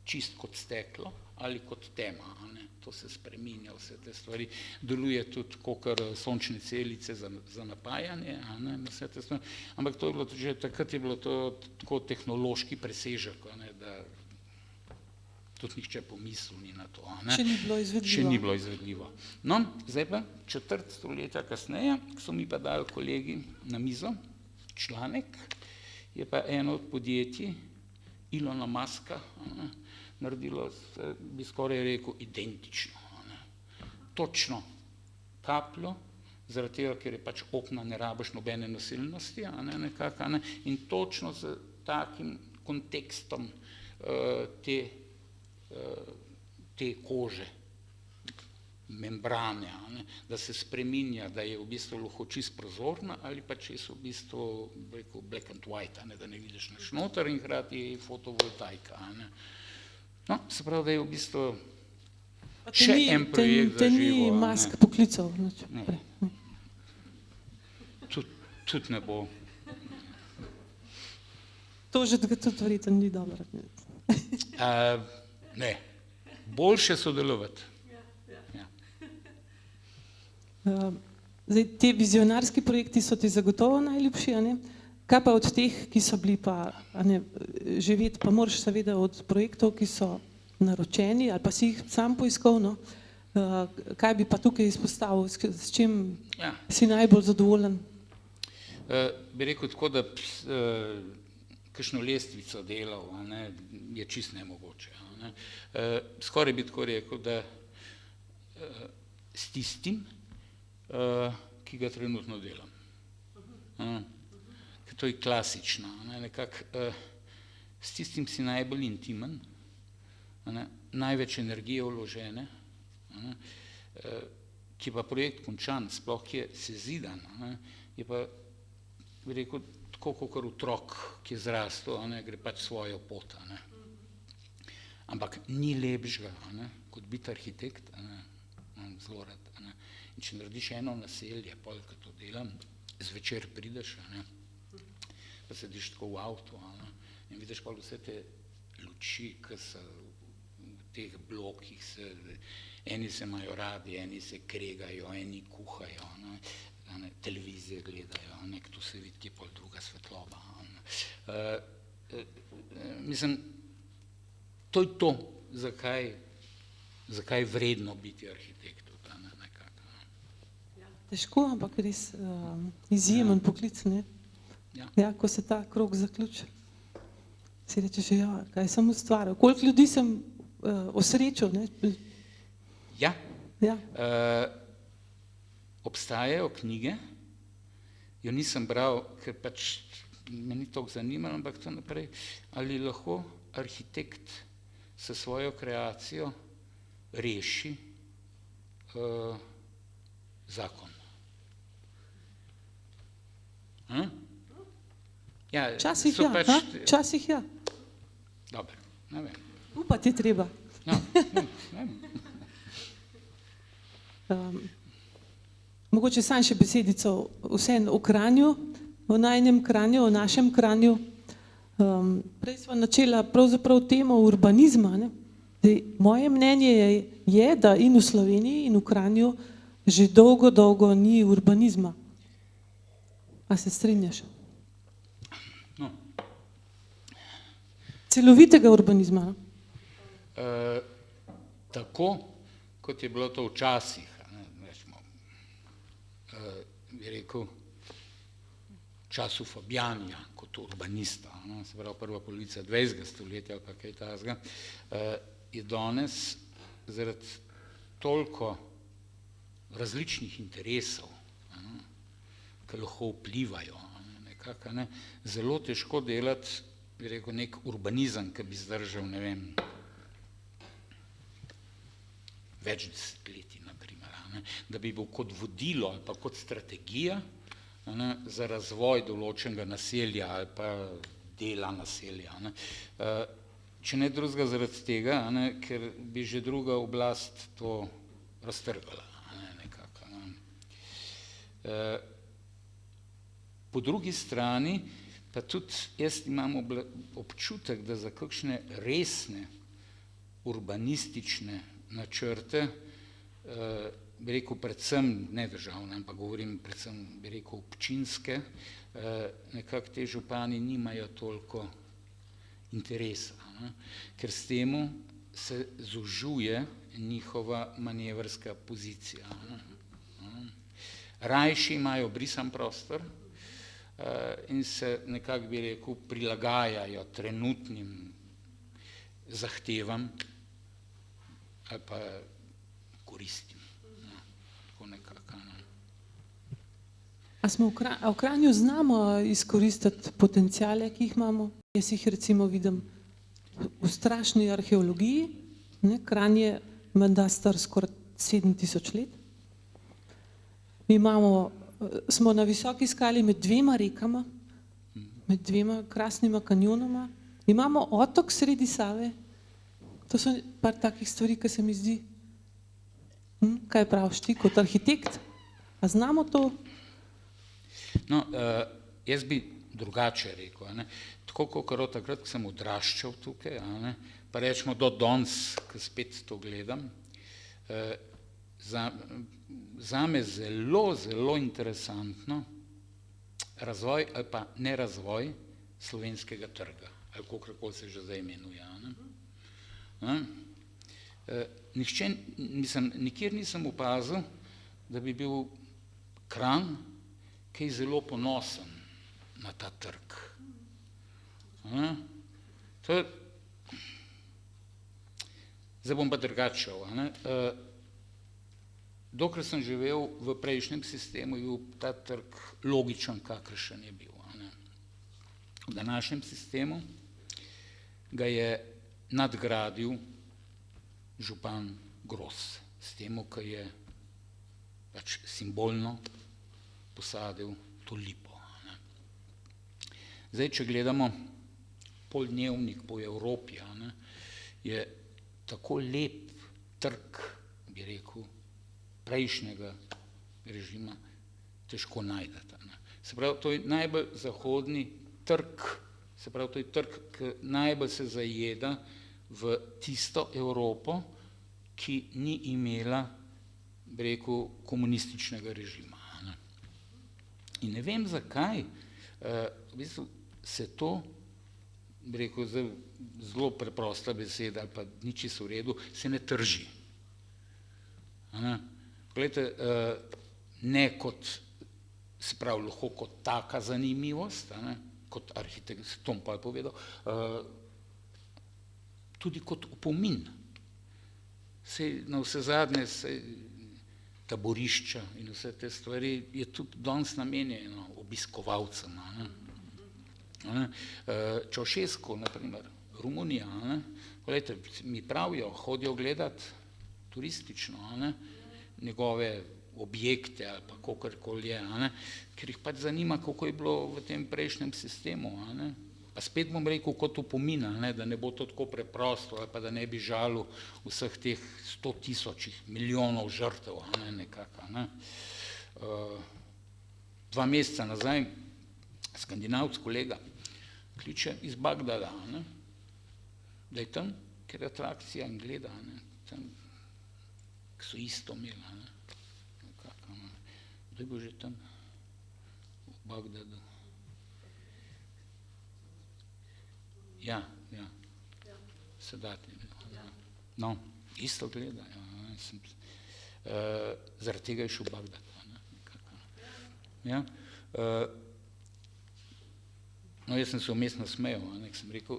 čist kot steklo ali kot tema, ne? To se spreminja, vse te stvari, deluje tudi kakor sončne celice za napajanje, ne? Vse te stvari, ampak to je bilo že takrat je bilo to tako tehnološki presežek, ne? Da tudi nihče pomislil ni na to. Ne? Še ni bilo izvedljivo. Še ni bilo izvedljivo. No, zdaj pa četrt stoletja kasneje, so mi pa dali kolegi na mizo članek, je pa eno od podjetij, Ilona Muska, naredilo, bi skoraj rekel, identično. Točno kapljo, zaradi tega, ker je pač opna, ne rabiš nobene nosilnosti, nekako, in točno z takim kontekstom te kože, membrane, da se spreminja, da je v bistvu lahko čist prozorna ali pa čist v bistvu black and white, da ne vidiš nič noter in hkrati fotovoltaika. No, se pravi, da je v bistvu še en projekt za živo. Te ni Musk poklical. Tudi ne bo. To že tudi verjetno ni dobro. Ne, boljše sodelovati. Zdaj, te vizionarski projekti so ti zagotovo najljubši, a ne? Kaj pa od teh, ki so bili pa, a ne, živeti, pa moraš seveda od projektov, ki so naročeni, ali pa si jih sam poiskal, no? Kaj bi pa tukaj izpostavil, s čim si najbolj zadovoljen? Bi rekel tako, da kakšno lestvico delal, je čist nemogoče. Skoraj bi tako rekel, da s tistim, ki ga trenutno delam. Ker to je klasično, nekako s tistim si najbolj intimen, največ energije vložene, ki pa projekt končan, sploh ki je sezidan, je pa, bi rekel, tako kot otrok, ki je zrastel, gre pač svojo pot. Ampak ni lepšega, kot biti arhitekt, zelo rad. In če narediš eno naselje, pol, ko to delam, zvečer prideš, pa sediš tako v avtu, in vidiš pa vse te luči, ki so v teh blokih, eni se imajo radi, eni se kregajo, eni kuhajo, televizije gledajo, tu se vidi, ki je pol druga svetloba. Mislim, to je to, zakaj je vredno biti arhitekt. Težko, ampak res izjemen poklic, ne? Ja, ko se ta krog zaključi, si rečeš, ja, kaj sem ustvaril, koliko ljudi sem osrečil, ne? Ja. Obstajajo knjige, jo nisem bral, ker pač me ni toliko zanimalo, ampak to naprej, ali lahko arhitekt s svojo kreacijo reši zakon. Včasih ja, včasih ja. Dobro, ne vem. Upati je treba. Mogoče sam še besedico vseeno o Kranju, o najnem Kranju, o našem Kranju. Prej sva načela pravzaprav temo urbanizma. Moje mnenje je, da in v Sloveniji in v Kranju že dolgo ni urbanizma. A se strinjaš? No, Celovitega urbanizma. No? tako, kot je bilo to včasih, rečemo, bi rekel, v času Fabjanija kot urbanista, se pravi prva polovica 20. stoletja ali pa kaj takega, je danes zaradi toliko različnih interesov, ki lahko vplivajo, nekako, zelo težko delati, bi rekel, nek urbanizem, ki bi zdržal, ne vem, več desetletij, naprimer, da bi bil kot vodilo ali pa kot strategija za razvoj določenega naselja ali pa dela naselja. Če ne drugega zaradi tega, ker bi že druga oblast to raztrgala. Nekako. Po drugi strani pa tudi jaz imam občutek, da za kakšne resne urbanistične načrte, bi rekel predvsem ne državne, ampak govorim predvsem, bi rekel občinske, nekako te župani nimajo toliko interesa, ker s temu se zožuje njihova manevrska pozicija. Rajši imajo brisan prostor in se nekako, bi rekel, prilagajajo trenutnim zahtevam ali pa koristim. Tako nekako. A smo v Kranju znamo izkoristiti potencijale, ki jih imamo? Jaz jih recimo vidim v strašni arheologiji, Kranj je menda star skoraj 7000 let. Mi smo na visoki skali med dvema rekama, med dvema krasnima kanjonoma, imamo otok sredi Save. To so par takih stvari, ki se mi zdi. Kaj praviš ti kot arhitekt? A znamo to? No, jaz bi drugače rekel. Tako kot takrat, ko sem odraščal tukaj, pa rečemo do danes, ko spet to gledam, zame zelo, zelo interesantno razvoj ali pa nerazvoj slovenskega trga, ali kakorkoli se že zdaj imenuje. Nikjer nisem opazil, da bi bil Kranj kaj zelo ponosen na ta trg. Zdaj bom pa drugače. Dokler sem živel v prejšnjem sistemu, je bil ta trg logičen, kakršen je bil. V današnjem sistemu ga je nadgradil župan Gros, s tem, ki je pač simbolno posadil to lipo. Zdaj, če gledamo poldnevnik po Evropi, je tako lep trg, bi rekel, prejšnjega režima težko najdete. Se pravi, to je najbolj zahodni trg, se pravi, to je trg, ki najbolj se zajeda v tisto Evropo, ki ni imela, bi rekel, komunističnega režima. In ne vem, zakaj v bistvu se to, bi rekel, zelo preprosta beseda, ali pa ni čisto v redu, se ne trži. Glejte, ne kot, se pravi, lahko kot taka zanimivost, kot arhitekt, Tom pa je povedal, tudi kot opomin. Sej na vse zadnje, taborišča in vse te stvari je tudi danes namenjeno obiskovalcem. Ceausescu, na primer, Romunija, gledajte, mi pravijo, hodijo gledati turistično, njegove objekte ali pa kakorkoli je, ker jih pač zanima, kako je bilo v tem prejšnjem sistemu. Pa spet bom rekel kot opomin, da ne bo to tako preprosto ali pa da ne bi žalil vseh teh 100 000 milijonov žrtev nekako. 2 meseca nazaj Skandinavec kolega kliče iz Bagdada, da je tam, ker je atrakcija in gleda, tam, ki so isto imeli. Kdo je bil že tam? Bagdadu. Ja. Sedatni. No, isto gleda. Zaradi tega je šel v Bagdad. Ja. No, jaz sem se vmes nasmejal, ker sem rekel,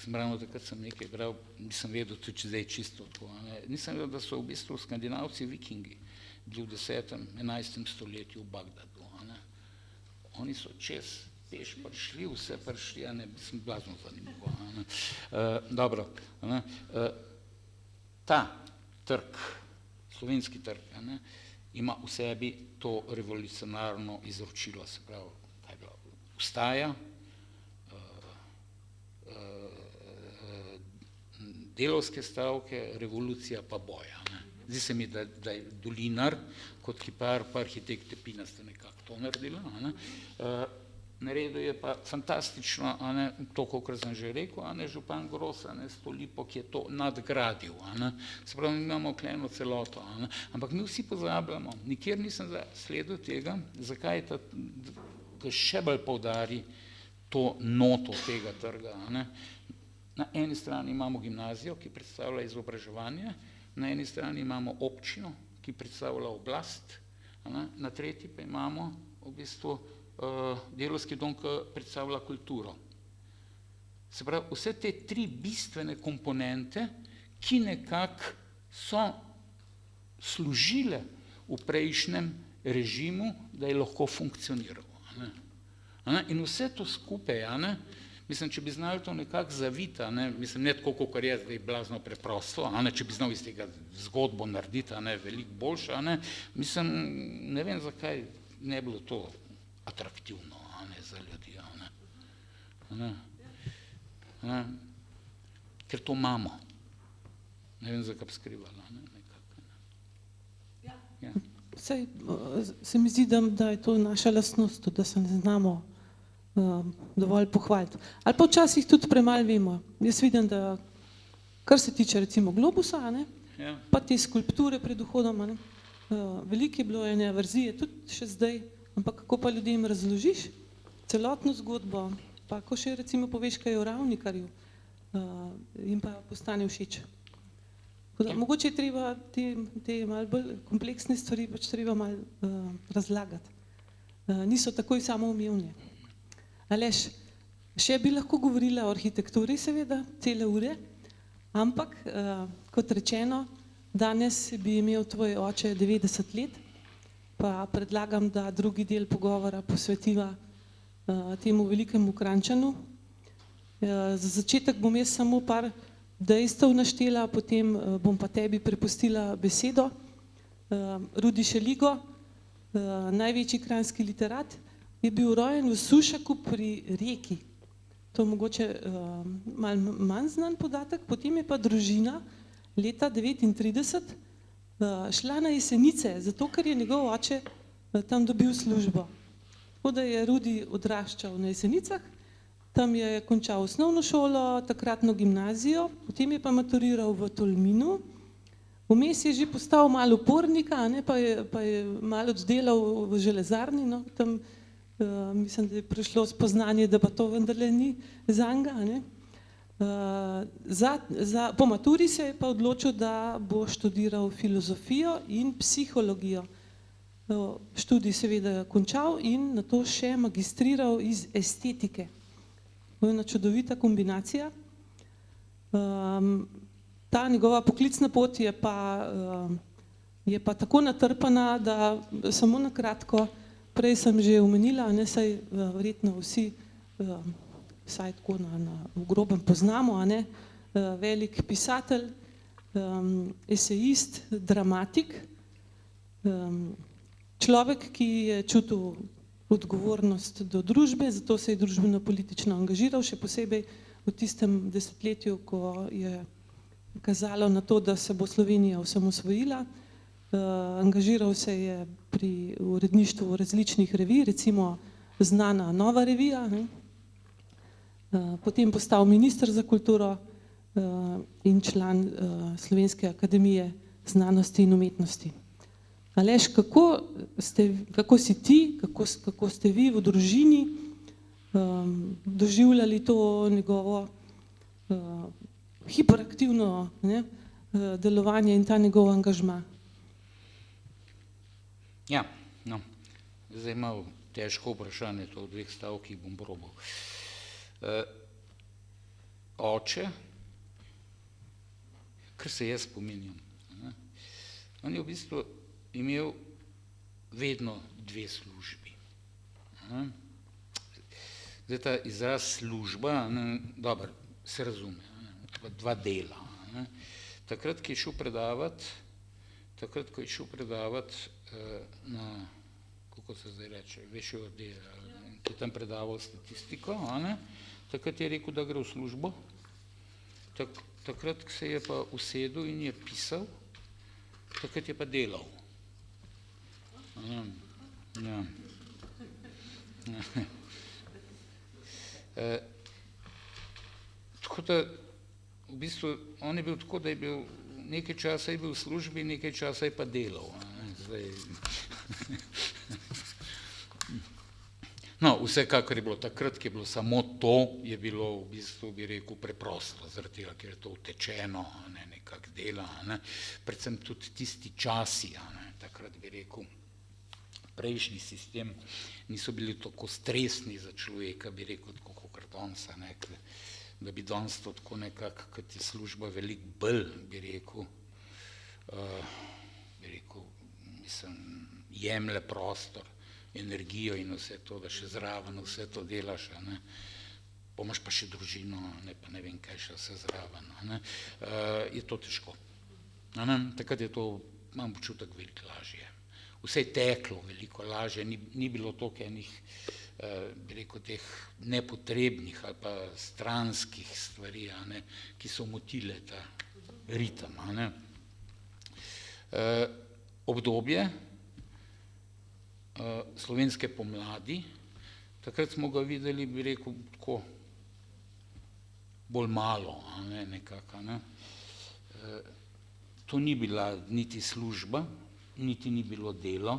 ravno takrat sem nekaj bral, nisem vedel, tudi zdaj čisto tako. Nisem vedel, da so v bistvu Skandinavci vikingi bili v 10. 11. stoletju v Bagdadu. Oni so čez peš prišli, vse prišli, mislim, blazno zanimivo. Dobro, ta trg, slovenski trg, ima v sebi to revolucionarno izročilo, se pravi, kaj je bilo, vstaja, delovske stavke, revolucija pa boja. Zdi se mi, da je Dolinar kot kipar pa arhitekt Tepina sta nekako to naredila. Naredil je pa fantastično, to, kakor sem že rekel, župan Gros s to lipo, ki je to nadgradil. Se pravi, mi imamo kleno celoto. Ampak mi vsi pozabljamo, nikjer nisem sledil tega, zakaj je še bolj poudari to noto tega trga. Na eni strani imamo gimnazijo, ki predstavlja izobraževanje, na eni strani imamo občino, ki predstavlja oblast, na tretji pa imamo v bistvu delavski dom, ki predstavlja kulturo. Se pravi, vse te tri bistvene komponente, ki nekako so služile v prejšnjem režimu, da je lahko funkcioniral. In vse to skupaj, mislim, če bi znali to nekako zaviti, mislim, ne tako, kot je zdaj blazno preprosto, če bi znal iz tega zgodbo narediti, veliko boljše, mislim, ne vem, zakaj ne bilo to atraktivno za ljudi. Ker to imamo. Ne vem, zakaj bi skrivala. Saj se mi zdi, da je to naša lastnost, da se ne znamo dovolj pohvaliti. Ali pa včasih tudi premalo vemo. Jaz vidim, da kar se tiče recimo Globusa, pa te skulpture pred vhodom, veliko je bilo ene verzije, tudi še zdaj, ampak kako pa ljudem razložiš celotno zgodbo, pa ko še recimo poveš, kaj je o Ravnikarju, jim pa postane všeč. Mogoče je treba te malo bolj kompleksne stvari pač treba malo razlagati. Niso takoj samoumevne. Aleš, še bi lahko govorila o arhitekturi, seveda, cele ure, ampak, kot rečeno, danes bi imel tvoj oče 90 let, pa predlagam, da drugi del pogovora posvetiva temu velikemu Kranjčanu. Za začetek bom jaz samo par dejstev naštela, potem bom pa tebi prepustila besedo. Rudi Šeligo, največji kranjski literat, je bil rojen v Sušaku pri Reki. To je mogoče malo manj znan podatek. Potem je pa družina leta 1939 šla na Jesenice, zato ker je njegov oče tam dobil službo. Tako da je Rudi odraščal na Jesenicah, tam je končal osnovno šolo, takratno gimnazijo, potem je pa maturiral v Tolminu. Vmes je že postal malo upornika, pa je malo oddelal v železarni, tam mislim, da je prišlo spoznanje, da pa to vendarle ni zanga. Po maturi se je pa odločil, da bo študiral filozofijo in psihologijo. Študij seveda končal in nato še magistriral iz estetike. To je ena čudovita kombinacija. Ta njegova poklicna pot je pa tako natrpana, da samo na kratko, prej sem že omenila, saj verjetno vsi vsaj tako v grobem poznamo, velik pisatelj, esejist, dramatik, človek, ki je čutil odgovornost do družbe, zato se je družbeno-politično angažiral, še posebej v tistem desetletju, ko je kazalo na to, da se bo Slovenija osamosvojila. Angažiral se je pri uredništvu različnih revij, recimo znana Nova revija, potem postal minister za kulturo in član Slovenske akademije znanosti in umetnosti. Aleš, kako si ti, kako ste vi v družini doživljali to njegovo hiperaktivno delovanje in ta njegov angažma? Ja, no, zdaj malo težko vprašanje, to v 2 stavkih bom probal. Oče, kar se jaz spominjam, on je v bistvu imel vedno 2 službi. Zdaj ta izraz služba, dobro, se razume, 2 dela. Takrat, ko je šel predavati na, kako se zdaj reče, višji oddelek, ki je tam predaval statistiko, takrat je rekel, da gre v službo, takrat se je pa usedel in je pisal, takrat je pa delal. Ja. Tako da, v bistvu, on je bil tako, da je bil, nekaj časa je bil v službi, nekaj časa je pa delal. No, vsekakor je bilo takrat, ki je bilo samo to, je bilo v bistvu, bi rekel, preprosto, zaradi tega, ker je to utečeno, nekako dela, predvsem tudi tisti časi, takrat bi rekel, prejšnji sistem niso bili tako stresni za človeka, bi rekel, tako kot danes, da bi danes to tako nekako, kot je služba veliko bolj, bi rekel, mislim, jemlje prostor, energijo in vse to, da še zraven vse to delaš, pomaš pa še družino, pa ne vem, kaj še vse zraven, je to težko. Takrat je to, imam občutek, veliko lažje. Vse je teklo veliko lažje, ni bilo toliko enih, bi rekel, teh nepotrebnih ali pa stranskih stvari, ki so motile ta ritem. Obdobje slovenske pomladi, takrat smo ga videli, bi rekel, tako bolj malo, nekako. To ni bila niti služba, niti ni bilo delo,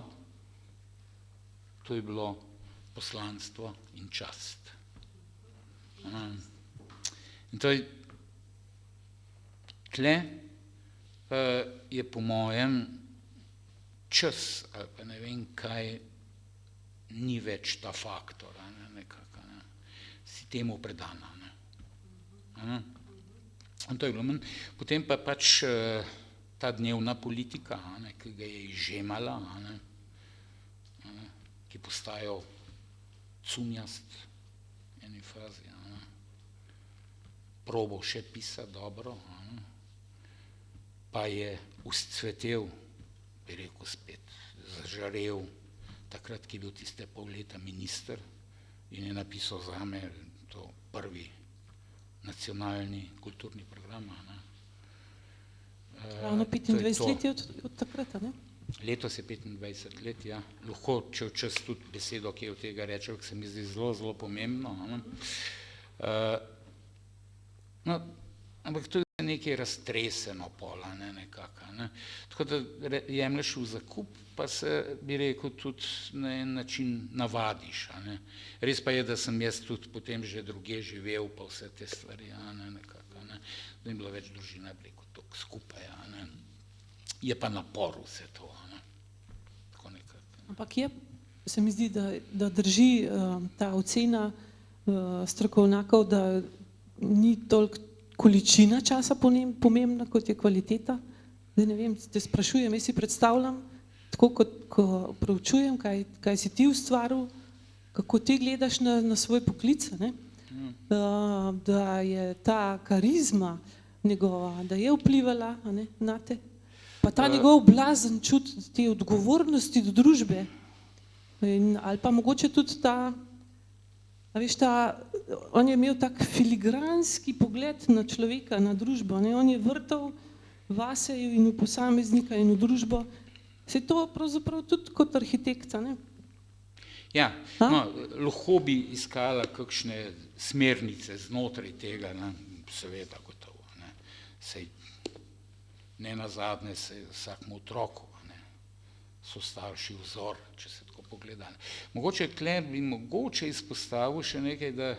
to je bilo poslanstvo in čast. In to je, tle je po mojem čas, ali pa ne vem kaj, ni več ta faktor, nekako, si temu predana. In to je bilo manj. Potem pa pač ta dnevna politika, ki ga je izžemala, ki je postajal cunjast v eni fazi, probal še pisati dobro, pa je uscvetel, bi rekel spet, zažarel, takrat, ki je bil tiste pol leta minister in je napisal zame to prvi nacionalni kulturni program. Ravno 25 let je od takrat, ne? Letos je 25 let, ja. Lahko, če včas tudi besedo, ki je od tega rečel, ki se mi zdi zelo, zelo pomembno. Ampak to je nekaj raztreseno pola, nekako. Tako da jemlješ v zakup, pa se, bi rekel, tudi na en način navadiš. Res pa je, da sem jaz tudi potem že druge živel, pa vse te stvari, nekako. Da ni bilo več družina, bi rekel, toliko skupaj. Je pa napor vse to. Tako nekako. Ampak je, se mi zdi, da drži ta ocena strokovnjakov, da ni toliko količina časa pomembna, kot je kvaliteta. Zdaj ne vem, te sprašujem, jaz si predstavljam, tako kot ko preučujem, kaj si ti ustvaril, kako ti gledaš na svoj poklic, da je ta karizma njegova, da je vplivala na te, pa ta njegov blazen čut te odgovornosti do družbe, ali pa mogoče tudi ta, on je imel tak filigranski pogled na človeka, na družbo, on je vrtal vase in v posameznika in v družbo, se je to pravzaprav tudi kot arhitekta, ne? Ja, lahko bi iskala kakšne smernice znotraj tega, seveda gotovo. Sej ne nazadnje se vsakmu otroku so starši vzor, če se tako pogleda. Mogoče tle bi mogoče izpostavil še nekaj, da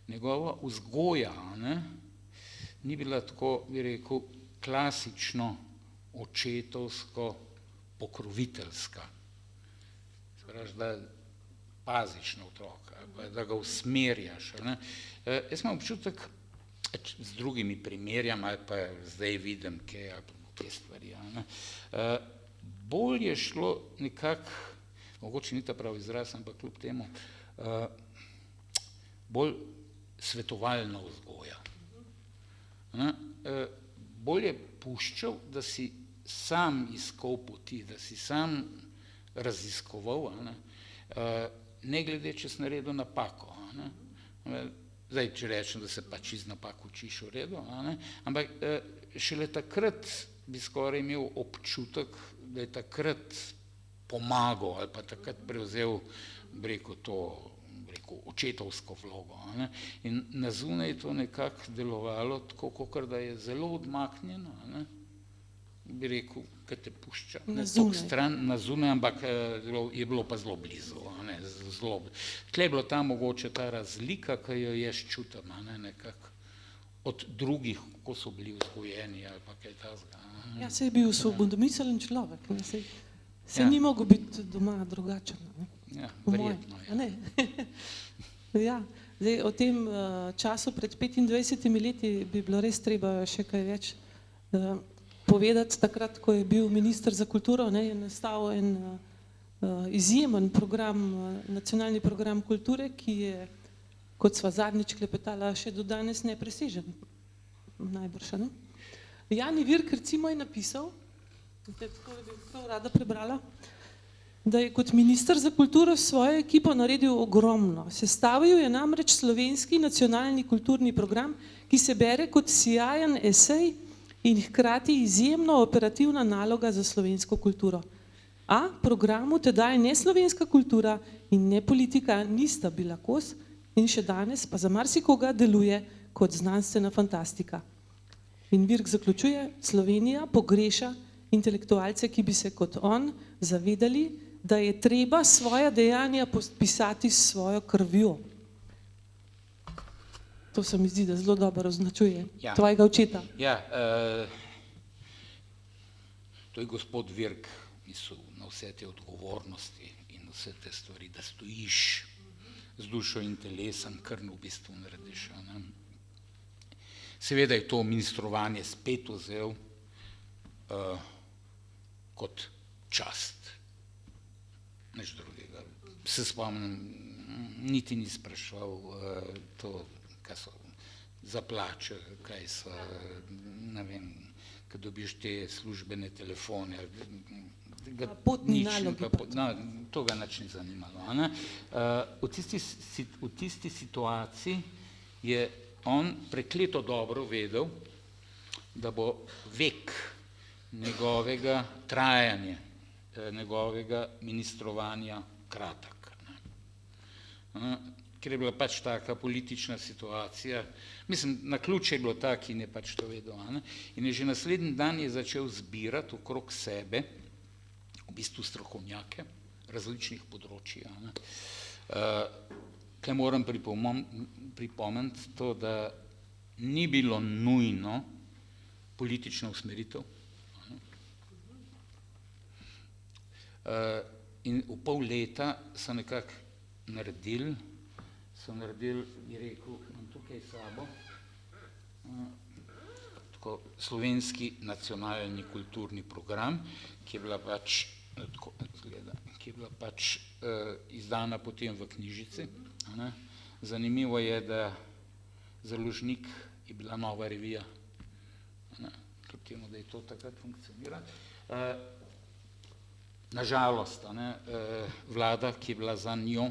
njegova vzgoja ni bila tako, bi rekel, klasično očetovsko pokroviteljska. Spraš, da paziš na otroka, da ga usmerjaš. Jaz imam občutek, z drugimi primerjami, ali pa zdaj vidim, kaj te stvari. Bolj je šlo nekako, mogoče ni ta pravi izraz, ampak kljub temu, bolj svetovalna vzgoja. Bolj je puščal, da si sam iskal poti, da si sam raziskoval, ne glede, če si naredil napako. Zdaj, če rečem, da se pač iz napak učiš v redu, ampak šele takrat bi skoraj imel občutek, da je takrat pomagal ali pa takrat prevzel, bi rekel, to očetovsko vlogo. In na zunaj je to nekako delovalo tako, kakor da je zelo odmaknjeno, bi rekel, kaj te pušča. Na zunaj, ampak je bilo pa zelo blizu. Tle je bila ta mogoče ta razlika, ki jo jaz čutim, nekako od drugih, ko so bili vzgojeni ali pa kaj takega. Ja, se je bil svobodomiselen človek, se ni mogel biti doma drugačen. Ja, verjetno je. Ja, zdaj o tem času pred 25 leti bi bilo res treba še kaj več povedati. Takrat, ko je bil minister za kulturo, je nastal en izjemen program, nacionalni program kulture, ki je, kot sva zadnjič klepetala, še do danes nepresežen. Najbrž, ne? Jani Virk recimo je napisal, tako bi prav rada prebrala, da je kot minister za kulturo s svojo ekipo naredil ogromno. Sestavil je namreč slovenski nacionalni kulturni program, ki se bere kot sijajen esej in hkrati izjemno operativna naloga za slovensko kulturo. A programu tedaj ne slovenska kultura in ne politika nista bila kos in še danes pa za marsikoga deluje kot znanstvena fantastika. In Virk zaključuje, Slovenija pogreša intelektualce, ki bi se kot on zavedali, da je treba svoja dejanja podpisati s svojo krvjo. To se mi zdi, da zelo dobro označuje tvojega očeta. Ja, to je gospod Virk mislil na vse te odgovornosti in vse te stvari, da stojiš z dušo in telesom, kar v bistvu narediš. Seveda je to ministrovanje spet vzel kot čast. Nič drugega. Se spomnim, niti ni spraševal to, kaj so za plače, kaj so, ne vem, ko dobiš te službene telefone. Potni nalogi. To ga nič ni zanimalo. V tisti situaciji je on prekleto dobro vedel, da bo vek njegovega trajanja, njegovega ministrovanja kratek. Ker je bila pač taka politična situacija, mislim, naključje je bilo tak in je pač to vedel. In je že naslednji dan je začel zbirati okrog sebe v bistvu strokovnjake različnih področij. Kaj moram pripomniti to, da ni bilo nujno politična usmeritev. In v pol leta so nekako naredili, je rekel, imam tukaj sabo, tako slovenski nacionalni kulturni program, ki je bila pač, tako izgleda, ki je bila pač izdana potem v knjižici. Zanimivo je, da založnik je bila Nova revija, kljub temu, da je to takrat funkcioniralo. Nažalost, vlada, ki je bila za njo,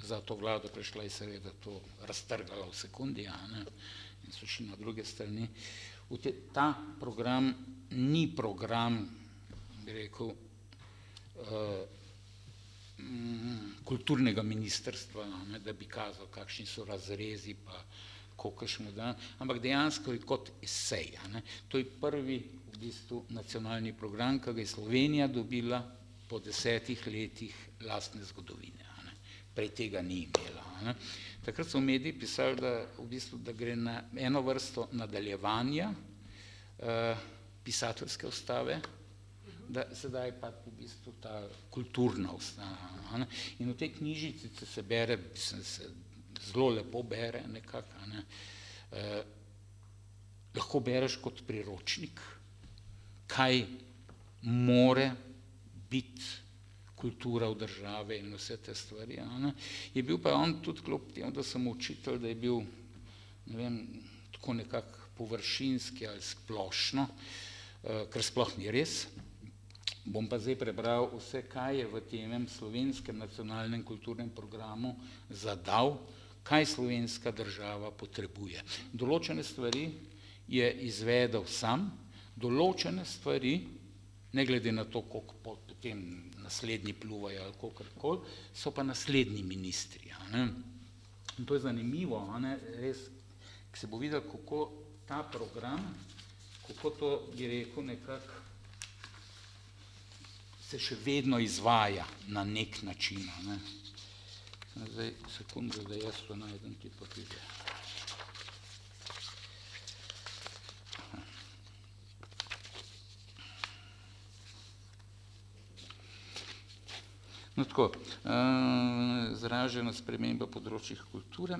za to vlado prišla je seveda to raztrgala v sekundi in so šli na druge strani. Ta program ni program, bi rekel, kulturnega ministrstva, da bi kazal, kakšni so razrezi, pa kolikšno dan, ampak dejansko je kot esej. To je prvi v bistvu nacionalni program, ki ga je Slovenija dobila po 10 letih lastne zgodovine. Prej tega ni imela. Takrat so mediji pisali, da gre na eno vrsto nadaljevanja pisateljske ustave, da sedaj pa v bistvu ta kulturna ustava. In v tej knjižici se bere, se zelo lepo bere nekako, lahko bereš kot priročnik, kaj more biti kultura v državi in vse te stvari. Je bil pa on tudi kljub temu, da sem učitelj, da je bil, ne vem, tako nekako površinski ali splošno, kar sploh ni res. Bom pa zdaj prebral vse, kaj je v tem slovenskem nacionalnem kulturnem programu zadal, kaj slovenska država potrebuje. Določene stvari je izvedel sam, določene stvari, ne glede na to, koliko potem naslednji pluvajo ali kakorkoli, so pa naslednji ministri. In to je zanimivo, res, ko se bo videl, kako ta program, kako to, bi rekel, nekako se še vedno izvaja na nek način. Zdaj, sekundu, da jaz to najdem ti papirje. No tako, izražena sprememba področjih kulture.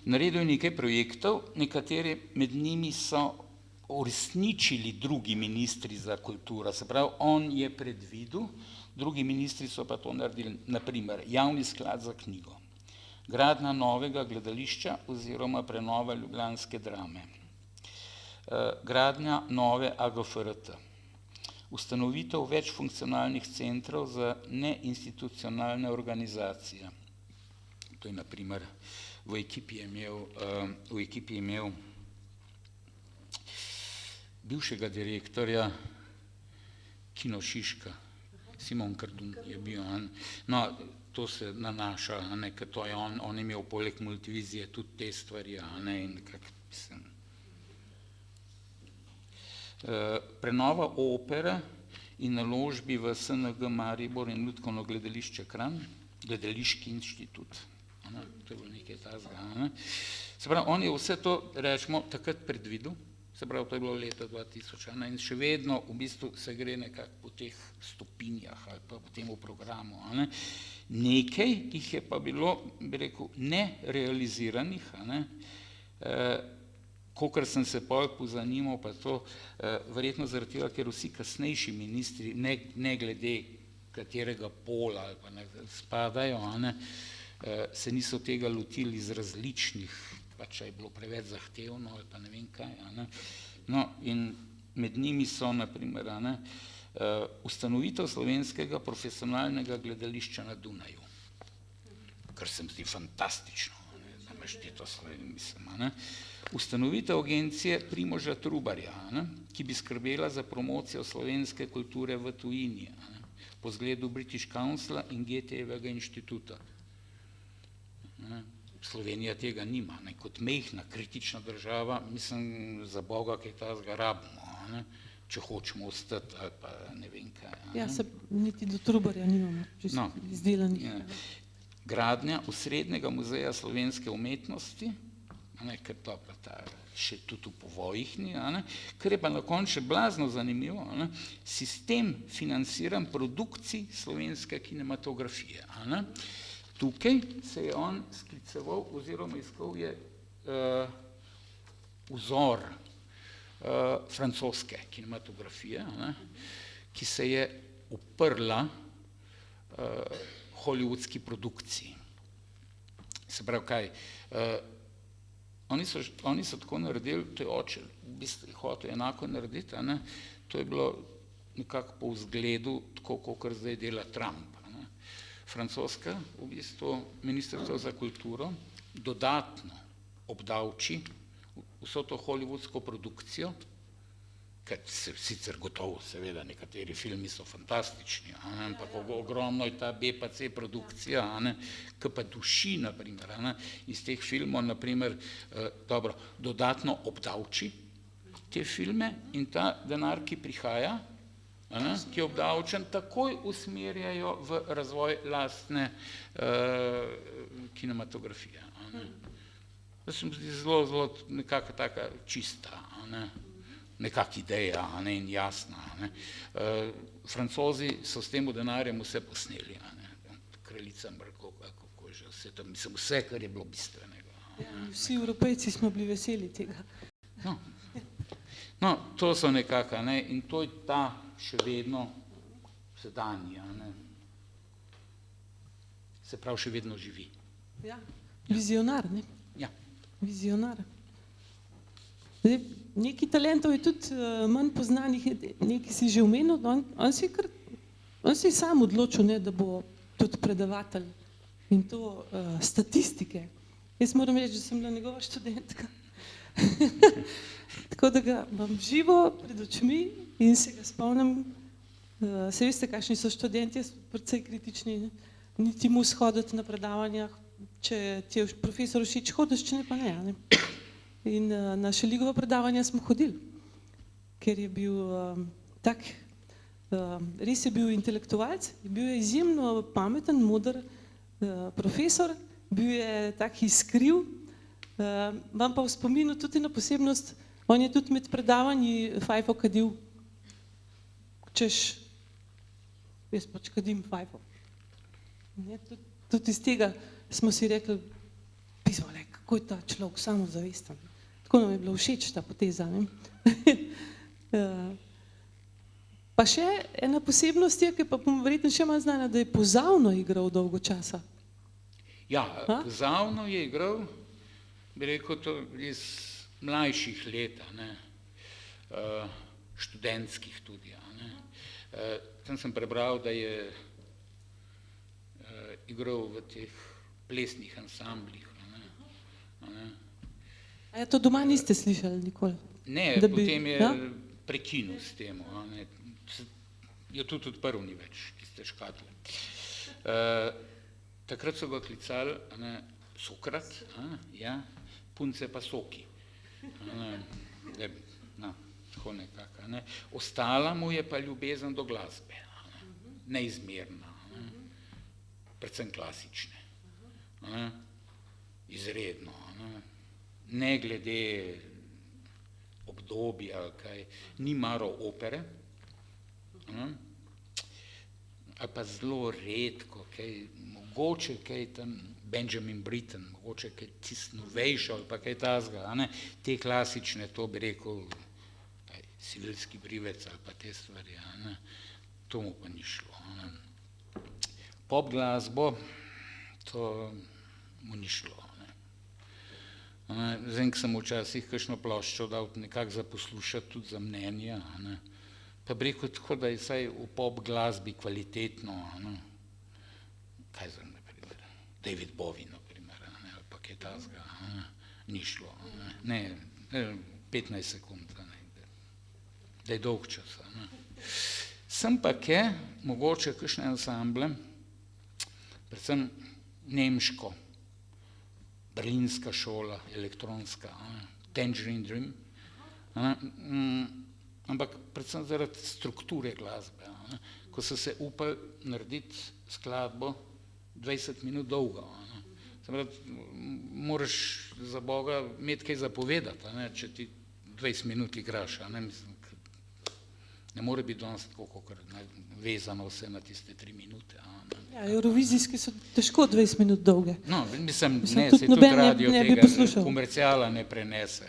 Naredil je nekaj projektov, nekateri med njimi so uresničili drugi ministri za kulturo. Se pravi, on je predvidel, drugi ministri so pa to naredili, naprimer, javni sklad za knjigo, gradnja novega gledališča oziroma prenova ljubljanske drame, gradnja nove AGFRT, ustanovitev več funkcionalnih centrov za neinstitucionalne organizacije. To je naprimer, v ekipi je imel bivšega direktorja Kino Šiška, Simon Kardun je bil. No, to se nanaša, ker to je on je imel poleg multivizije tudi te stvari, in nekako mislim. Prenova opere in naložbi v SNG Maribor in Lutkovno gledališče Kranj, gledališki inštitut. To je bilo nekaj takega. Se pravi, on je vse to, rečemo, takrat predvidel, se pravi, to je bilo leta 2000, in še vedno v bistvu se gre nekako po teh stopinjah ali pa po tem programu. Nekaj jih je pa bilo, bi rekel, nerealiziranih, kolikor sem se pozanimal, pa to verjetno zaradi tega, ker vsi kasnejši ministri, ne glede katerega pola ali pa spadajo, se niso tega lotili iz različnih, pa če je bilo preveč zahtevno ali pa ne vem kaj. No, in med njimi so, naprimer, ustanovitev slovenskega profesionalnega gledališča na Dunaju, kar se mi zdi fantastično, da imaš ti to mislim. Ustanovitev agencije Primoža Trubarja, ki bi skrbela za promocijo slovenske kulture v tujini, po zgledu British Councila in GT-jevega inštituta. Slovenija tega nima, kot majhna kritična država, mislim, za Boga, kaj tazga rabimo, če hočemo ostati ali pa ne vem kaj. Ja, se niti do Trubarja nimamo izdelanih. Gradnja osrednjega muzeja slovenske umetnosti, ker to pa ta še tudi v povojih ni, kar je pa na koncu še blazno zanimivo, sistem financiran produkcij slovenske kinematografije. Tukaj se je on skliceval oziroma iskal je vzor francoske kinematografije, ki se je uprla hollywoodski produkciji. Se pravi kaj, oni so tako naredili, to je oče, v bistvu hotel enako narediti, to je bilo nekako po vzgledu, tako kakor zdaj dela Trump. Francoska, v bistvu ministrstvo za kulturo, dodatno obdavči vso to hollywoodsko produkcijo, ker sicer gotovo, seveda, nekateri filmi so fantastični, ampak ogromno je ta B pa C produkcija, ki pa duši, naprimer, iz teh filmov, naprimer, dobro, dodatno obdavči, te filme in ta denar, ki prihaja, ki je obdavčen, takoj usmerjajo v razvoj lastne kinematografije. To se mi zdi zelo nekako taka čista, nekak ideja in jasna. Francozi so s tem denarjem vse posneli. Kraljica Mrkov, kako že vse to, mislim, vse, kar je bilo bistvenega. Ja, vsi Evropejci smo bili veseli tega. No, to so nekaka, in to je ta še vedno sedanji, se pravi, še vedno živi. Ja, vizionar, ne? Ja. Vizionar. Zdaj, nekaj talentov je tudi manj poznanih, nekaj si že omenil, on si je sam odločil, da bo tudi predavatelj in to statistike. Jaz moram reči, da sem bila njegova študentka. Tako da ga imam živo pred očmi in se ga spomnim. Se veste, kakšni so študenti, precej kritični, niti mu shoditi na predavanjah, če ti je profesor všeč, hodiš, če ne pa ne. In na Šeligova predavanja smo hodili, ker je bil tak, res je bil intelektualec, bil je izjemno pameten, moder profesor, bil je tak iskriv. Vam pa v spominu tudi na posebnost, on je tudi med predavanji fajfo kadil, češ, jaz pač kadim fajfo. Tudi iz tega smo si rekli, pismo, kako je ta človek samozavesten. Tako nam je bilo všeč ta poteza. Pa še ena posebnost je, ki pa verjetno še manj znana, da je pozavno igral dolgo časa. Ja, pozavno je igral, bi rekel, to iz mlajših let, študentskih tudi. Tam sem prebral, da je igral v teh plesnih ansamblih. A ja, to doma niste slišali nikoli? Ne, potem je prekinil s tem. Je tudi odprl ni več, tiste škatle. Takrat so ga klicali Sokrat, punce pa Soki. Tako nekako. Ostala mu je pa ljubezen do glasbe. Neizmerna. Predvsem klasične. Izredno. Ne glede obdobja, kaj, ni maral opere, ali pa zelo redko, mogoče kaj tam Benjamin Britten, mogoče kaj tisto novejšo ali pa kaj tazga, te klasične, to bi rekel Sivilski brivec ali pa te stvari, to mu pa ni šlo. Pop glasbo, to mu ni šlo. Zdaj, ko sem včasih kakšno ploščo dal nekako za poslušati, tudi za mnenja, pa bi rekel tako, da je vsaj v pop glasbi kvalitetno, kaj za naprimer, David Bowie, naprimer, ali pa kaj tazga, ni šlo. Ne, 15 sekund, da je dolg čas. Sem pa kaj, mogoče kakšne ansamble, predvsem nemško, berlinska šola, elektronska, Tangerine Dream, ampak predvsem zaradi strukture glasbe, ko so se upali narediti skladbo 20 minut dolgo. Moraš za Boga imeti kaj zapovedati, če ti 20 minut igraš. Ne more biti danes tako, kot vezano vse na tiste 3 minute. Ja, eurovizijske so težko 20 minut dolge. No, mislim, ne, se tudi radio tega komercijala ne prenese.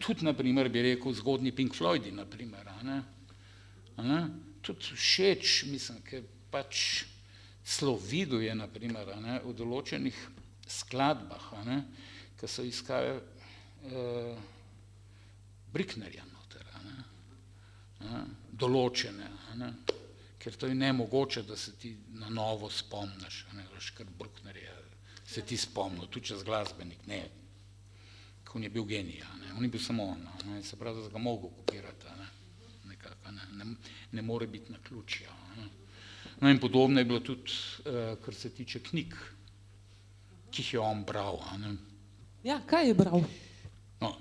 Tudi, naprimer, bi rekel, zgodnji Pink Floydi, naprimer. Tudi všeč, mislim, ker pač slovidu je, naprimer, v določenih skladbah, ki so iskali Bricknerja noter, določene, ker to je nemogoče, da se ti na novo spomniš, kar Brucknerja se ti spomnil, tudi čez glasbenik, ne, ko on je bil genij, on je bil samo on, se pravi, da ga mogel kopirati, nekako, ne more biti naključja. No in podobno je bilo tudi, kar se tiče knjig, ki jih je on bral. Ja, kaj je bral? No,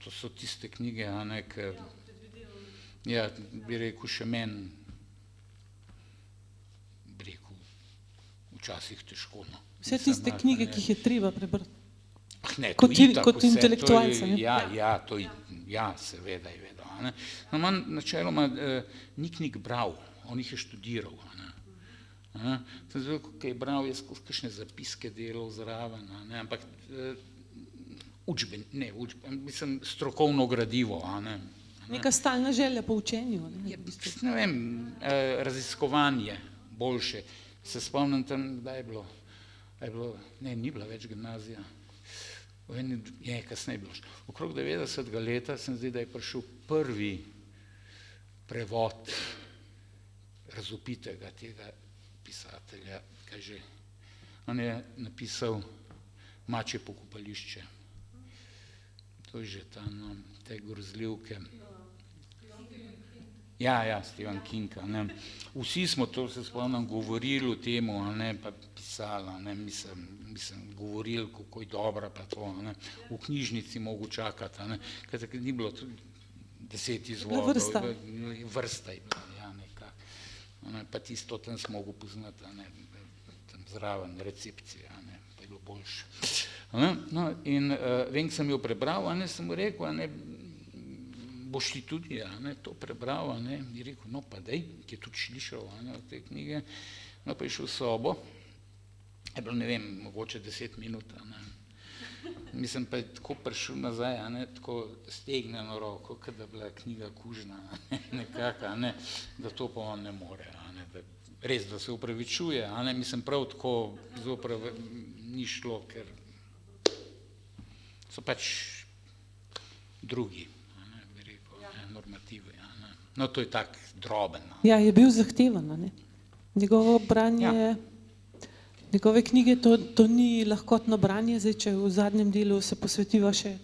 to so tiste knjige, a ne, ker, ja, bi rekel, še meni, bi rekel, včasih težko, no. Vse tiste knjige, ki jih je treba prebrati. Ne, Kot to itak, kot vse, intelektualca, to ne. je, ja, seveda je vedel, a ne. No, manj načeloma ni knjig bral, on jih je študiral, a ne. Zdaj, ko je bral, je skozi kakšne zapiske delal zraven, a ne, ampak mislim, strokovno gradivo, a ne. Neka stalna želja po učenju. Ne vem, raziskovanje boljše. Se spomnim tam, kdaj je bilo, ne, ni bila več gimnazija, kasneje je bilo. Okrog 90. leta se mi zdi, da je prišel prvi prevod razvpitega tega pisatelja, kaj že, on je napisal Mačje pokopališče. To je že tam, te grozljivke. Ja, Stephen King, ne. Vsi smo to, se spomnim, govorili o temu, ne, pa pisali, ne, mislim, govorili, kako je dobra, pa to, ne. V knjižnici mogo čakati, ne, ker takrat ni bilo 10 izvodov. Vrsta je bila, ja, nekako. Pa tisto tam smo mogli poznati, ne, tam zraven recepcije, ne, pa je bilo boljše. No, in vem, sem jo prebral, ne, sem mu rekel, ne, boš ti tudi, ne, to prebral, ne, je rekel, no pa dej, ki je tudi slišal, ne, od te knjige, no pa je šel v sobo, je bilo, ne vem, mogoče 10 minut, ne, mislim, pa je tako prišel nazaj, ne, tako stegnjeno roko, kot da bila knjiga kužna, nekako, ne, da to pa on ne more, ne, da res, da se upravičuje, ne, mislim, prav tako zoprav ni šlo, ker so pač drugi, normativi, ne. No, to je tak droben. Ja, je bil zahteven, ne. Njegovo branje, njegove knjige, to ni lahkotno branje, zdaj, če v zadnjem delu se posvetiva še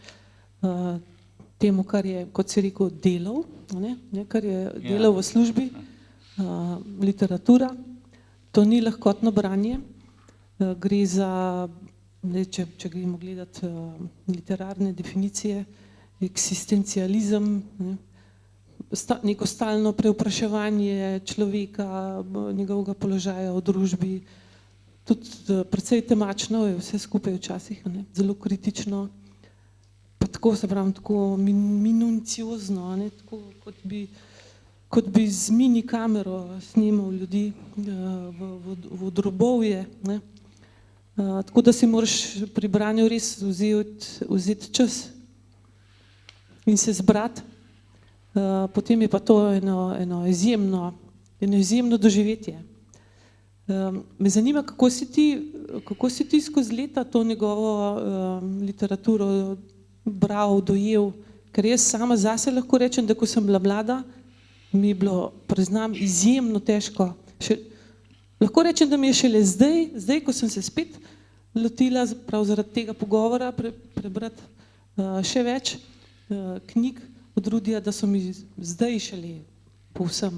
temu, kar je, kot si rekel, delal, ne, kar je delal v službi, literatura, to ni lahkotno branje, gre za, če gremo gledati literarne definicije, eksistencializem, ne, neko stalno prevpraševanje človeka, njegovega položaja v družbi, tudi precej temačno je vse skupaj včasih, ne, zelo kritično, pa tako, se pravim, tako minunciozno, ne, tako kot bi z mini kamero snemal ljudi v drobovje, ne, tako da si moraš pri branju res vzeti čas in se zbrati. Potem je pa to eno izjemno doživetje. Me zanima, kako si ti skozi leta to njegovo literaturo bral, dojel, ker jaz sama zase lahko rečem, da ko sem bila mlada, mi je bilo, priznam, izjemno težko. Lahko rečem, da mi je šele zdaj, ko sem se spet lotila prav zaradi tega pogovora prebrati še več knjig od Rudija, da so mi zdaj šele povsem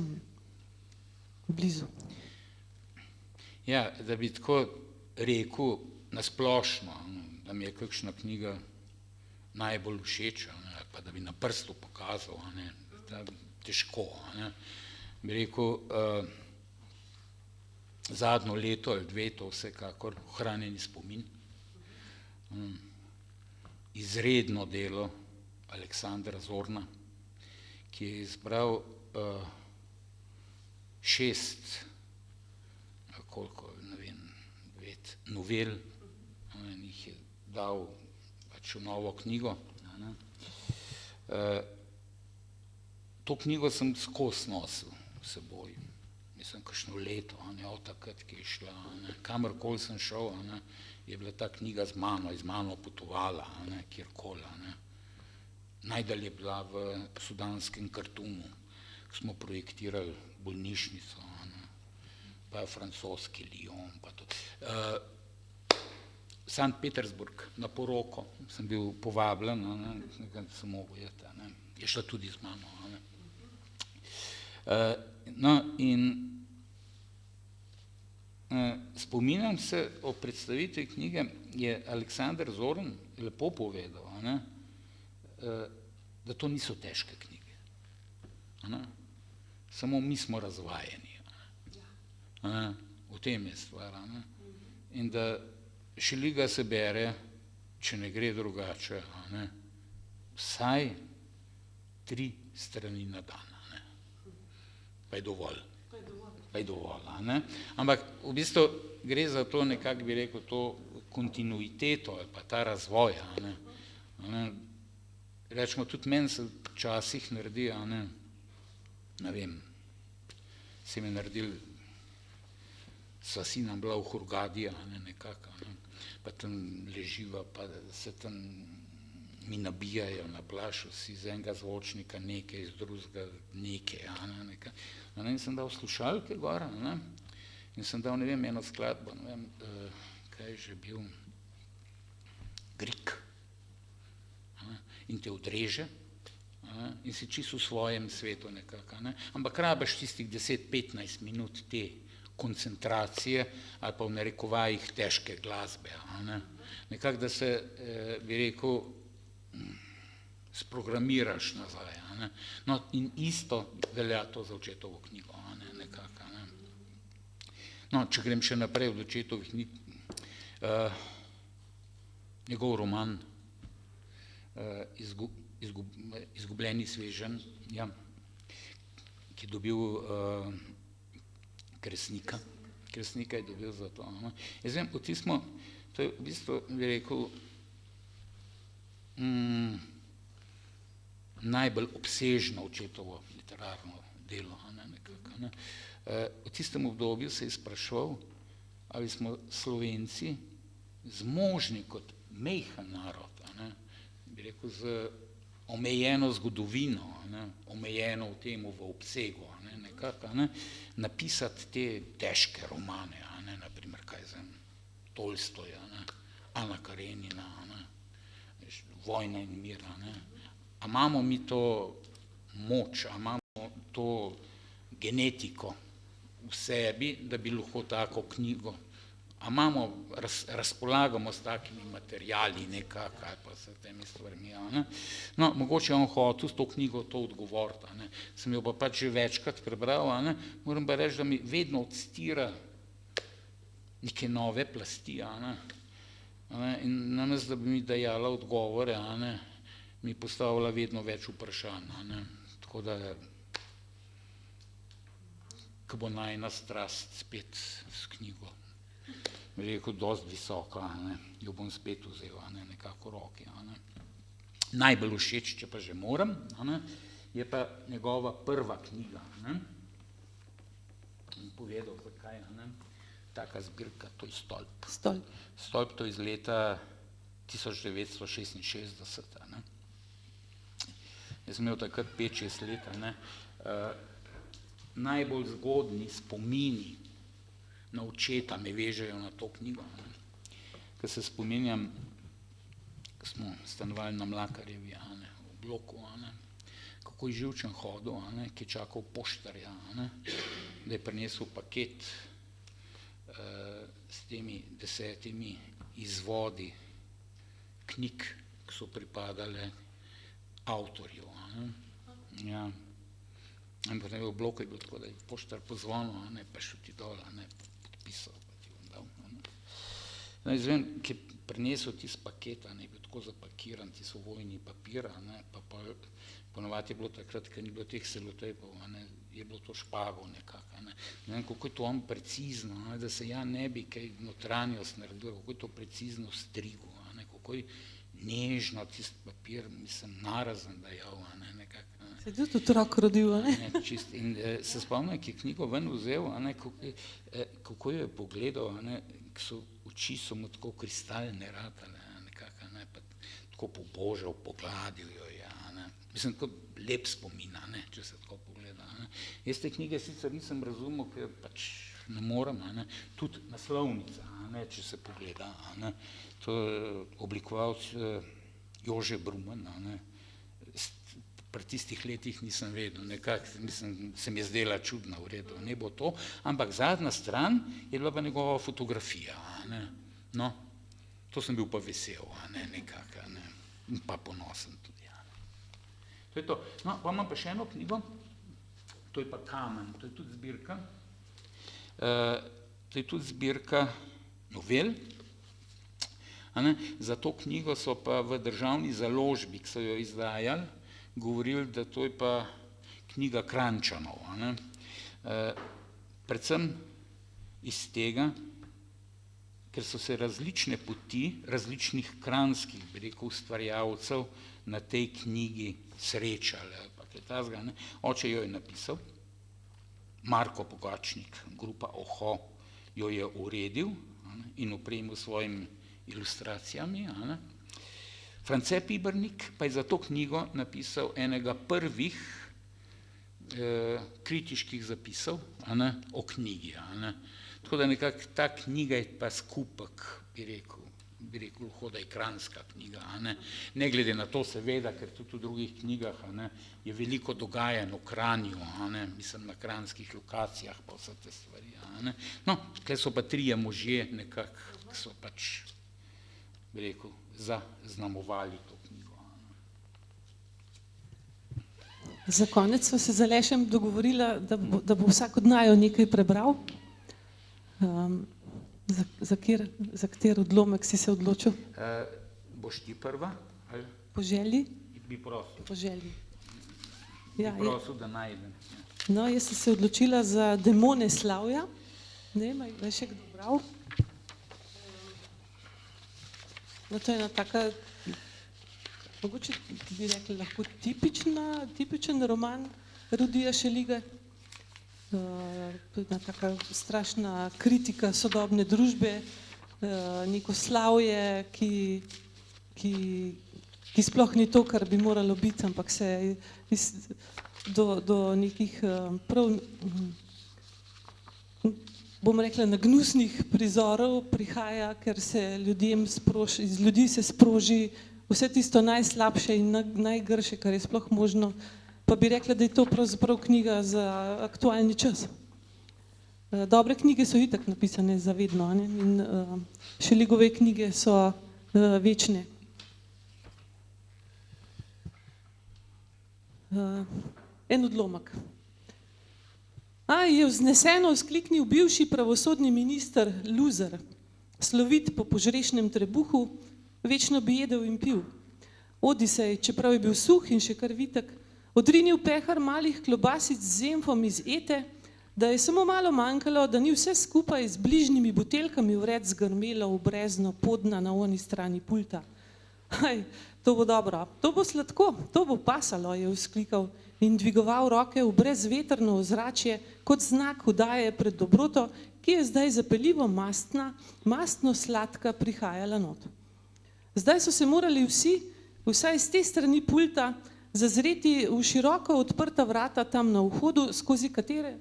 blizu. Ja, da bi tako rekel nasplošno, da mi je kakšna knjiga najbolj všeč, pa da bi na prstu pokazal, težko. Bi rekel, zadnjo leto ali dve, to vsekakor Ohranjeni spomin, izredno delo Aleksandra Zorna, ki je izbral 6, koliko, ne vem, 9 novel, in jih je dal pač v novo knjigo. To knjigo sem skozi nosil v seboj, mislim, kakšno leto, od takrat, ki je šla, kamorkoli sem šel, je bila ta knjiga z mano potovala, kjerkoli. Najdalje je bila v sudanskem Kartumu, smo projektirali bolnišnico, pa francoski Lyon, pa to. Sankt Petersburg na poroko, sem bil povabljen, sem mogel jeti, je šla tudi z mano. No, in spominjam se o predstavitvi knjige, je Aleksander Zorn lepo povedal, da to niso težke knjige. Samo mi smo razvajeni. V tem je stvar. In da Šeliga se bere, če ne gre drugače, vsaj 3 strani na dan. Pa je dovolj. Ampak v bistvu gre za to nekako, bi rekel, to kontinuiteto ali pa ta razvoj. Rečemo, tudi meni se včasih naredi, ne vem, se mi naredil, sva sina bila v Hurgadi, nekako, pa tam leživa, pa se tam mi nabijajo na plažu, si iz enega zvočnika nekaj, iz drugega nekaj. In sem dal slušalke gor, in sem dal, ne vem, eno skladbo, ne vem, kaj je že bil, Grik, in te odreže, in si čisto v svojem svetu nekako. Ampak rabiš tistih 10-15 minut te koncentracije ali pa v narekovajih težke glasbe. Nekako, da se, bi rekel, sprogramiraš nazaj. No, in isto velja to za očetovo knjigo. Nekako. No, če grem še naprej od očetovih knjig, njegov roman Izgubljeni sveženj, ki je dobil Kresnika. Kresnika je dobil za to. Jaz vem, to je v bistvu, bi rekel, najbolj obsežno očetovo literarno delo. V tistem obdobju se je spraševal, ali smo Slovenci zmožni kot majhen narod, bi rekel, z omejeno zgodovino, omejeno v temu v obsegu, nekako, napisati te težke romane, naprimer, kaj zem, Tolstoja, Ana Karenina, Vojna in mir. A imamo mi to moč, a imamo to genetiko v sebi, da bi lahko tako knjigo, a imamo, razpolagamo s takimi materijali nekako, ali pa s temi stvarmi. No, mogoče je on hotel s to knjigo to odgovoriti. Sem jo pa pač že večkrat prebral, moram pa reči, da mi vedno odstira neke nove plasti. In namesto, da bi mi dajala odgovore, mi postavila vedno več vprašanj. Tako da, ko bo najina strast spet s knjigo, bi rekel, dosti visoka, jo bom spet vzel, nekako v roki. Najbolj všeč, če pa že moram, je pa njegova prva knjiga. In povedal, zakaj. Taka zbirka, to je Stolp. Stolp, to je iz leta 1966. Jaz sem imel takrat 5-6 let. Najbolj zgodni spomini na očeta me vežejo na to knjigo. Ko se spominjam, ko smo stanovali na Mlakarjevi, v bloku, kako je živčen hodil, ki je čakal poštarja, da je prinesel paket s temi 10 izvodi knjig, ki so pripadale avtorju. In potem v bloku je bilo tako, da je poštar pozvonil, pa šel ti dol, podpisal, pa ti bom dal. Izvem, ki je prinesel tisti paket, je bil tako zapakiran, tisti vojni papir, pa ponovadi je bilo takrat, ker ni bilo teh selotejpov, je bilo to špago nekako. Ne vem, kako je to on precizno, da se ja ne bi kaj notranjost naredil, kako je to precizno strigo, kako je nežno tisti papir, mislim, narazen dajal, nekako. Se je tudi otrok rodil, In se spomnim, ki je knjigo ven vzel, kako jo je pogledal, oči so mu tako kristalne ratale, nekako, pa tako pobožal, pogladil jo je. Mislim, tako lep spomin, če se tako pogleda. Jaz te knjige sicer nisem razumel, ker pač ne morem, tudi naslovnica, če se pogleda. To je oblikovalec Jože Brumen, pri tistih letih nisem vedel, nekako se mi je zdela čudna, v redu, ne bo to, ampak zadnja stran je bila pa njegova fotografija. No, to sem bil pa vesel, nekako, in pa ponosen tudi. To je to. No, pa imam pa še eno knjigo, to je pa Kamen, to je tudi zbirka. To je tudi zbirka novel. Za to knjigo so pa v državni založbi, ki so jo izdajali, govorili, da to je pa knjiga Kranjčanov. Predvsem iz tega, ker so se različne poti različnih kranjskih, bi rekel, ustvarjalcev na tej knjigi srečali. Oče jo je napisal, Marko Pogačnik, grupa Oho jo je uredil in opremil svojimi ilustracijami. France Pibernik pa je za to knjigo napisal enega prvih kritiških zapisov o knjigi. Tako da nekako ta knjiga je pa skupek, bi rekel, da je kranjska knjiga. Ne glede na to seveda, ker tudi v drugih knjigah je veliko dogajanj v Kranju, mislim na kranjskih lokacijah pa vse te stvari. No, tukaj so pa trije možje nekako, ki so pač, bi rekel, zaznamovali to knjigo. Za konec sva se z Alešem dogovorila, da bo vsak od naju nekaj prebral. Za kater odlomek si se odločil? Boš ti prva? Po želji? Bi prosil. Po želji. Bi prosil, da najdem. No, jaz sem se odločila za Demone slavja. Ne vem, je še kdo bral? No, to je ena taka, mogoče bi rekli lahko tipičen roman Rudija Šelige. Ena taka strašna kritika sodobne družbe, neko slavje, ki sploh ni to, kar bi moralo biti, ampak se do nekih prav, bom rekla, nagnusnih prizorov prihaja, ker se iz ljudi se sproži vse tisto najslabše in najgrše, kar je sploh možno. Pa bi rekla, da je to pravzaprav knjiga za aktualni čas. Dobre knjige so itak napisane za vedno, in Šeligove knjige so večne. En odlomek. Je vzneseno vzkliknil bivši pravosodni minister Luzer, slovit po požrešnem trebuhu, večno bi jedel in pil. Odisej, čeprav je bil suh in še kar vitek, odrinil pehar malih klobasic z zenfom iz Ete, da je samo malo manjkalo, da ni vse skupaj z bližnjimi buteljkami vred zgrmelo v brezno podna na oni strani pulta. To bo dobro, to bo sladko, to bo pasalo, je vzklikal in dvigoval roke v brezvetrno ozračje kot znak vdaje pred dobroto, ki je zdaj zapeljivo mastno sladka prihajala not. Zdaj so se morali vsi, vsaj z te strani pulta, zazreti v široko odprta vrata tam na vhodu, skozi katere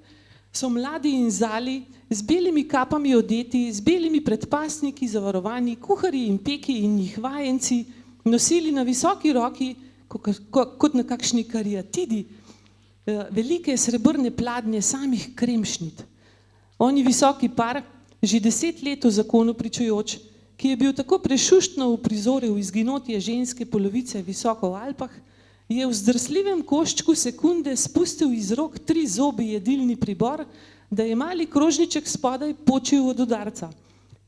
so mladi in zali, z belimi kapami odeti, z belimi predpasniki zavarovani, kuharji in peki in njih vajenci, nosili na visoki roki, kot na kakšni kariatidi, velike srebrne pladnje samih kremšnit. Oni visoki par, že 10 let v zakonu pričujoč, ki je bil tako prešuštno uprizoril izginotje ženske polovice visoko v Alpah, je v zdrsljivem koščku sekunde spustil iz rok 3 zobi jedilni pribor, da je mali krožniček spodaj počil od udarca.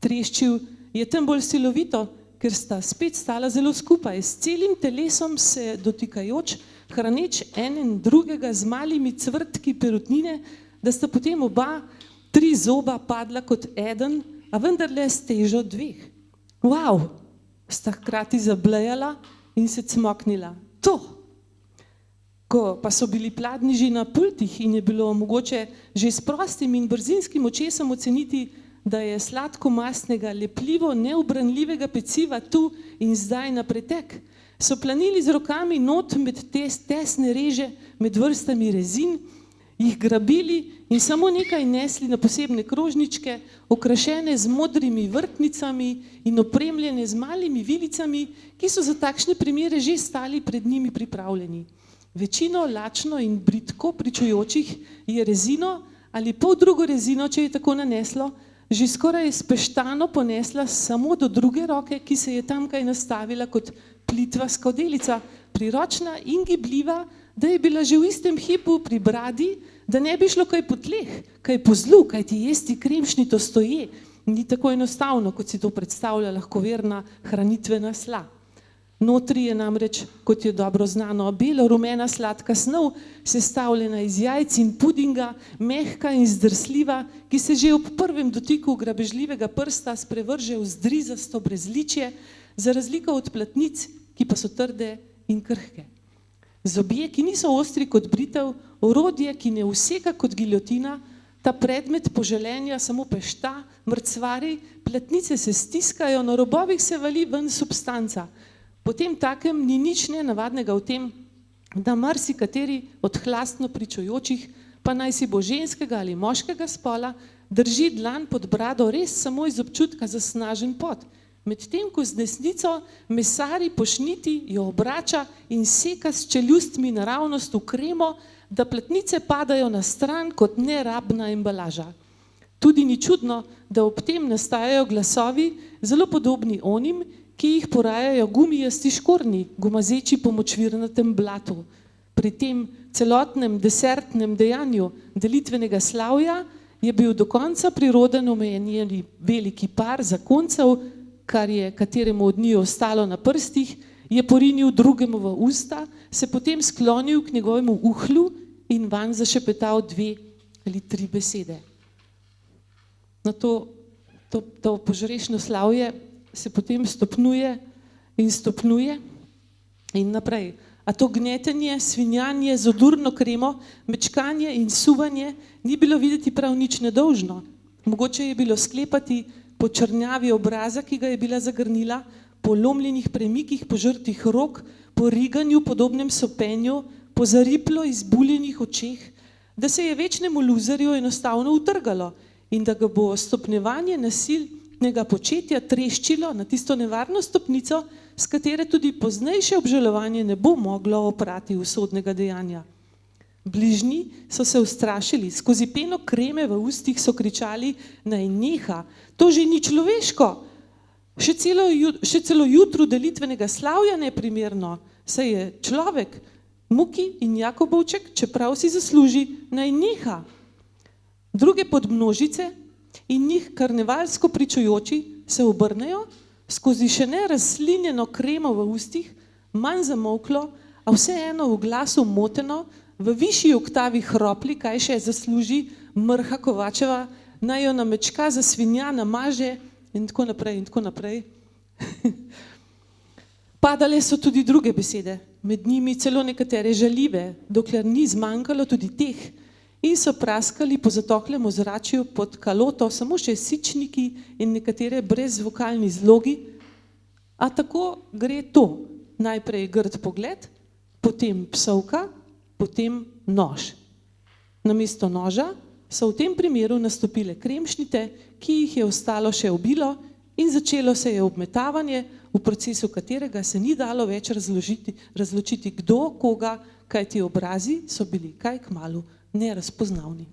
Treščil je tem bolj silovito, ker sta spet stala zelo skupaj, s celim telesom se dotikajoč, hraneč enen drugega z malimi cvrtki perutnine, da sta potem oba 3 zoba padla kot eden, a vendarle s težo 2. Wow, sta hkrati zablejala in se cmoknila. To! Ko pa so bili pladnji že na pultih in je bilo mogoče že s prostim in brzinskim očesom oceniti, da je sladko-mastnega, lepljivo, neubranljivega peciva tu in zdaj na pretek, so planili z rokami not med tesne reže, med vrstami rezin, jih grabili in samo nekaj nesli na posebne krožničke, okrašene z modrimi vrtnicami in opremljene z malimi vilicami, ki so za takšne primere že stali pred njimi pripravljeni. Večino lačno in bridko pričujočih je rezino ali pol drugo rezino, če je tako naneslo, že skoraj speštano ponesla samo do druge roke, ki se je tamkaj nastavila kot plitva skodelica, priročna in gibljiva, da je bila že v istem hipu pri bradi, da ne bi šlo kaj po tleh, kaj po zlu, kaj ti jesti kremšnito stoje. Ni tako enostavno, kot si to predstavlja lahkoverna hranitvena sla. Notri je namreč, kot je dobro znano, belo-rumena sladka snov, sestavljena iz jajc in pudinga, mehka in zdrsljiva, ki se že ob prvem dotiku grabežljivega prsta sprevrže v zdrizasto brezličje, za razliko od platnic, ki pa so trde in krhke. Zobje, ki niso ostri kot britev, orodje, ki ne useka kot giljotina, ta predmet poželenja samo pešta, mrcvari, platnice se stiskajo, na robovih se vali ven substanca. Potem takem ni nič nenavadnega v tem, da marsikateri od hlastno pričujočih, pa naj si bo ženskega ali moškega spola, drži dlan pod brado res samo iz občutka za snažen pot. Medtem ko z desnico mesari pošniti jo obrača in seka s čeljustmi naravnost v kremo, da platnice padajo na stran kot nerabna embalaža. Tudi ni čudno, da ob tem nastajajo glasovi zelo podobni onim, ki jih porajajo gumijasti škornji, gomazeči po močvirnatem blatu. Pri tem celotnem desertnem dejanju delitvenega slavja je bil do konca priroden omenjeni veliki par zakoncev, kar je kateremu od njih ostalo na prstih, je porinil drugemu v usta, se potem sklonil k njegovemu uhlju in vanj zašepetal 2 ali 3 besede. Na to požrešno slavje se potem stopnjuje in naprej. A to gnetenje, svinjanje z odurno kremo, mečkanje in suvanje ni bilo videti prav nič nedolžno. Mogoče je bilo sklepati po črnjavi obraza, ki ga je bila zagrnila, po lomljenih premikih požrtih rok, po riganju podobnem sopenju, po zariplo izbuljenih očeh, da se je večnemu luzerju enostavno utrgalo in da ga bo stopnjevanje nasilnega početja treščilo na tisto nevarno stopnico, s katere tudi poznejše obžalovanje ne bo moglo oprati usodnega dejanja. Bližnji so se ustrašili, skozi peno kreme v ustih so kričali, naj neha, to že ni človeško, še celo jutru delitvenega slavja neprimerno, saj je človek, Muki in Jakobovček, čeprav si zasluži, naj neha. Druge podmnožice in njih karnevalsko pričujoči se obrnejo, skozi še ne razslinjeno kremo v ustih, manj zamolklo, a vseeno v glasu moteno, v višji oktavi hropli, kaj še zasluži, Mrha Kovačeva, naj jo namečka za svinja namaže in tako naprej in tako naprej. Padale so tudi druge besede, med njimi celo nekatere žaljive, dokler ni zmanjkalo tudi teh, in so praskali po zatoklem ozračju pod kaloto samo še sičniki in nekatere brezvokalni zlogi, a tako gre to, najprej grd pogled, potem psovka, potem nož. Namesto noža so v tem primeru nastopile kremšnite, ki jih je ostalo še obilo in začelo se je obmetavanje, v procesu katerega se ni dalo več razločiti kdo, koga, kaj ti obrazi so bili kaj kmalu nerazpoznavni.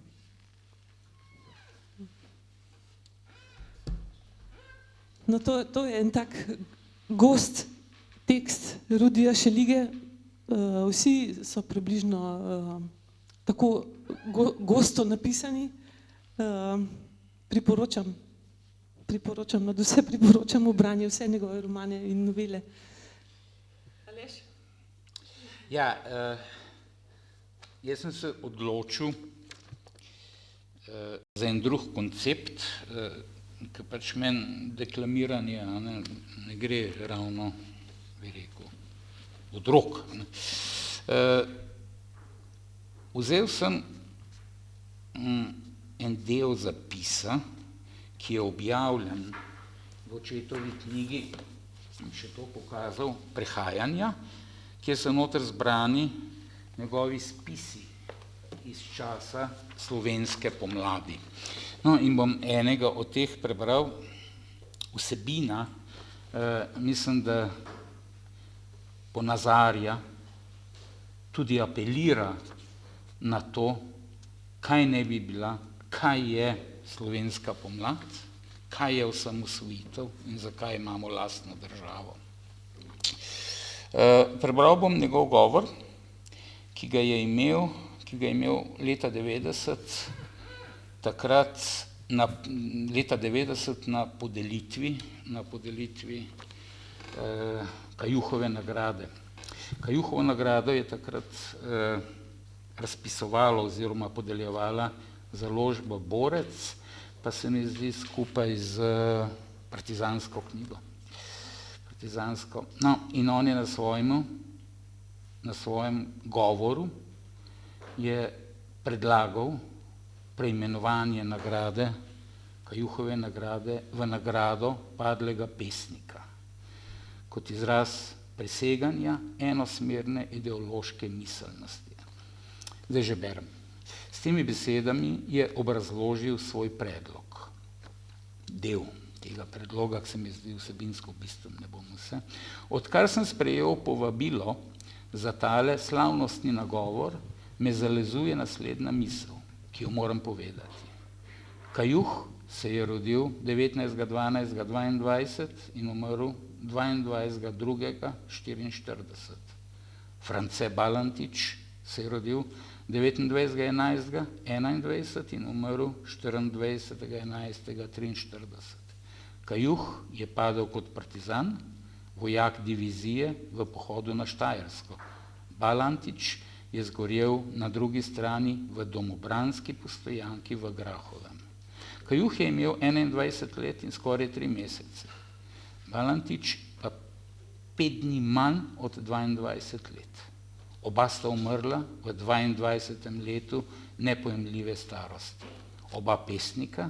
No, to je en tak gost tekst Rudija Šelige. Vsi so približno tako gosto napisani. Priporočam, nad vse priporočam v branje vse njegove romane in novele. Aleš? Ja, jaz sem se odločil za en drug koncept, ker pač meni deklamiranje ne gre ravno, bi rekel, od rok. Vzel sem en del zapisa, ki je objavljen v očetovi knjigi, sem še to pokazal, Prehajanja, kjer so noter zbrani njegovi spisi iz časa slovenske pomladi. No, in bom enega od teh prebral. Vsebina, mislim, da ponazarja, tudi apelira na to, kaj kaj je slovenska pomlad, kaj je osamosvojitev in zakaj imamo lastno državo. Prebral bom njegov govor, ki ga je imel leta 90, takrat leta 90 na podelitvi Kajuhove nagrade. Kajuhovo nagrado je takrat razpisovala oziroma podeljevala založba Borec, pa se mi zdi skupaj z partizansko knjigo. No, in on je na svojem govoru je predlagal preimenovanje nagrade, Kajuhove nagrade, v nagrado padlega pesnika, kot izraz preseganja enosmerne ideološke miselnosti. Zdaj že berem. S temi besedami je obrazložil svoj predlog. Del tega predloga, ki se mi zdi vsebinsko bistven, ne bom vse. Odkar sem sprejel povabilo za tale slavnostni nagovor, me zalezuje naslednja misel, ki jo moram povedati. Kajuh se je rodil 19.12.22 in umrl 22.2.44. France Balantič se je rodil 29.11.21 in umrl 24.11.43. Kajuh je padel kot partizan, vojak divizije v pohodu na Štajersko. Balantič je zgorel na drugi strani v domobranski postojanki v Grahovem. Kajuh je imel 21 let in skoraj 3 mesece. Balantič pa 5 dni manj od 22 let. Oba sta umrla v 22. letu nepojemljive starosti. Oba pesnika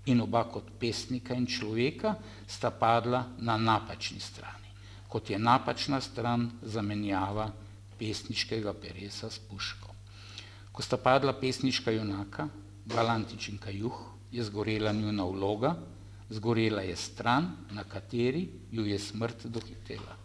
in oba kot pesnika in človeka sta padla na napačni strani, kot je napačna stran zamenjava pesniškega peresa s puško. Ko sta padla pesniška junaka, Balantič in Kajuh, je zgorela njuna vloga, zgorela je stran, na kateri ju je smrt dohitela.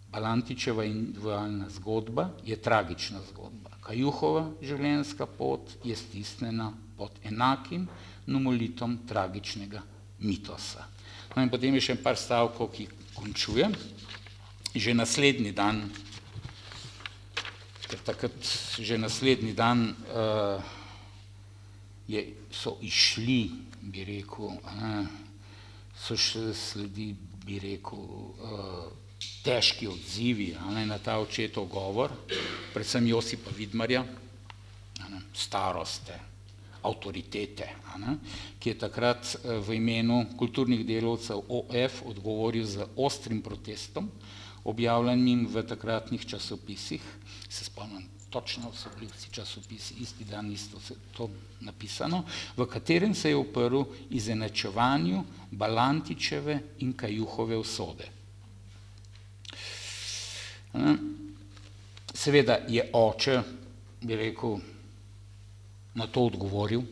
Balantičeva individualna zgodba je tragična zgodba. Kajuhova življenjska pot je stisnjena pod enakim numolitom tragičnega mitosa. No in potem je še par stavkov, ki končuje. Že naslednji dan, ker takrat že naslednji dan so išli, bi rekel, so še sledi, bi rekel, težki odzivi na ta očetov govor, predvsem Josipa Vidmarja, staroste, avtoritete, ki je takrat v imenu kulturnih delavcev OF odgovoril z ostrim protestom, objavljenim v takratnih časopisih, se spomnim, točno so bili vsi časopisi, isti dan isto to napisano, v katerem se je uprl izenačevanju Balantičeve in Kajuhove usode. Seveda je oče, bi rekel, na to odgovoril,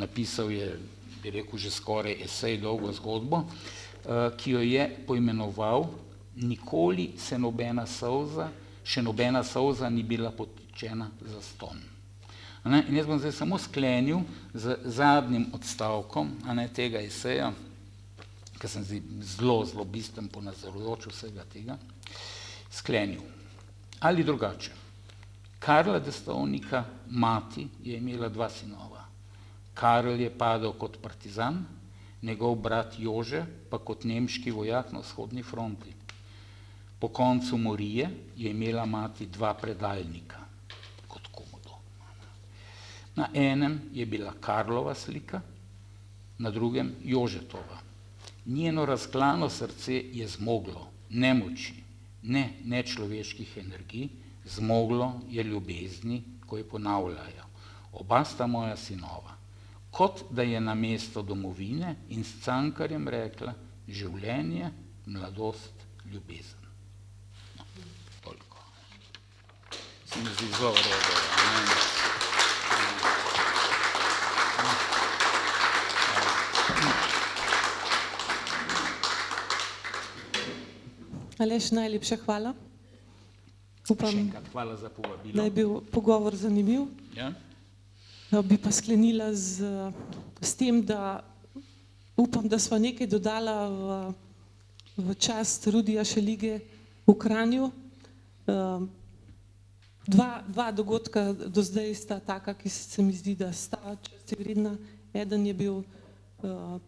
napisal je, bi rekel, že skoraj esej, dolgo zgodbo, ki jo je poimenoval Nikoli se nobena solza, še nobena solza ni bila potečena zastonj. In jaz bom zdaj samo sklenil z zadnjim odstavkom tega eseja, ki sem zdaj zelo bistven ponazorujoč vsega tega, sklenil. Ali drugače, Karla Destovnika mati je imela 2 sinova. Karl je padel kot partizan, njegov brat Jože pa kot nemški vojak na vzhodni fronti. Po koncu morije je imela mati 2 predalnika, kot komodo. Na enem je bila Karlova slika, na drugem Jožetova. Njeno razklano srce je zmoglo nemoči, ne nečloveških energij, zmoglo je ljubezni, ko je ponavljajo. Oba sta moja sinova. Kot da je na mesto domovine in s Cankarjem rekla življenje, mladost, ljubezen. No, toliko. Se mi zdi zelo v redu. Aleš, najlepša hvala. Upam, Hvala za povabilo. da je bil pogovor zanimiv. Ja? Bi pa sklenila s tem, da upam, da sva nekaj dodala v čast Rudija Šelige v Kranju. Dva dogodka do zdaj sta taka, ki se mi zdi, da sta časti vredna. Eden je bil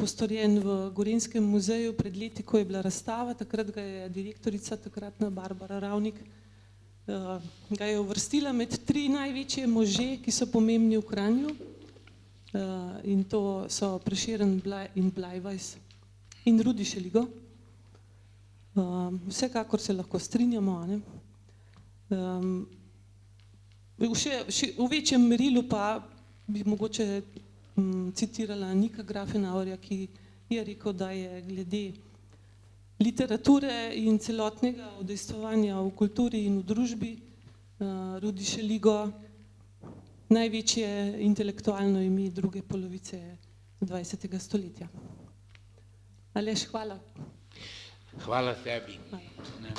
postorjen v Gorenjskem muzeju pred leti, ko je bila razstava, takrat ga je direktorica, takratna Barbara Ravnik, ga je uvrstila med 3 največje može, ki so pomembni v Kranju, in to so Prešeren in Bleiweis in Rudi Šeligo. Vsekakor se lahko strinjamo, a ne? V večjem merilu pa bi mogoče citirala Nika Grafenauerja, ki je rekel, da je glede literature in celotnega udejstvovanja v kulturi in v družbi Rudi Šeligo največje intelektualno ime druge polovice 20. stoletja. Aleš, hvala. Hvala tebi. Hvala. Ne.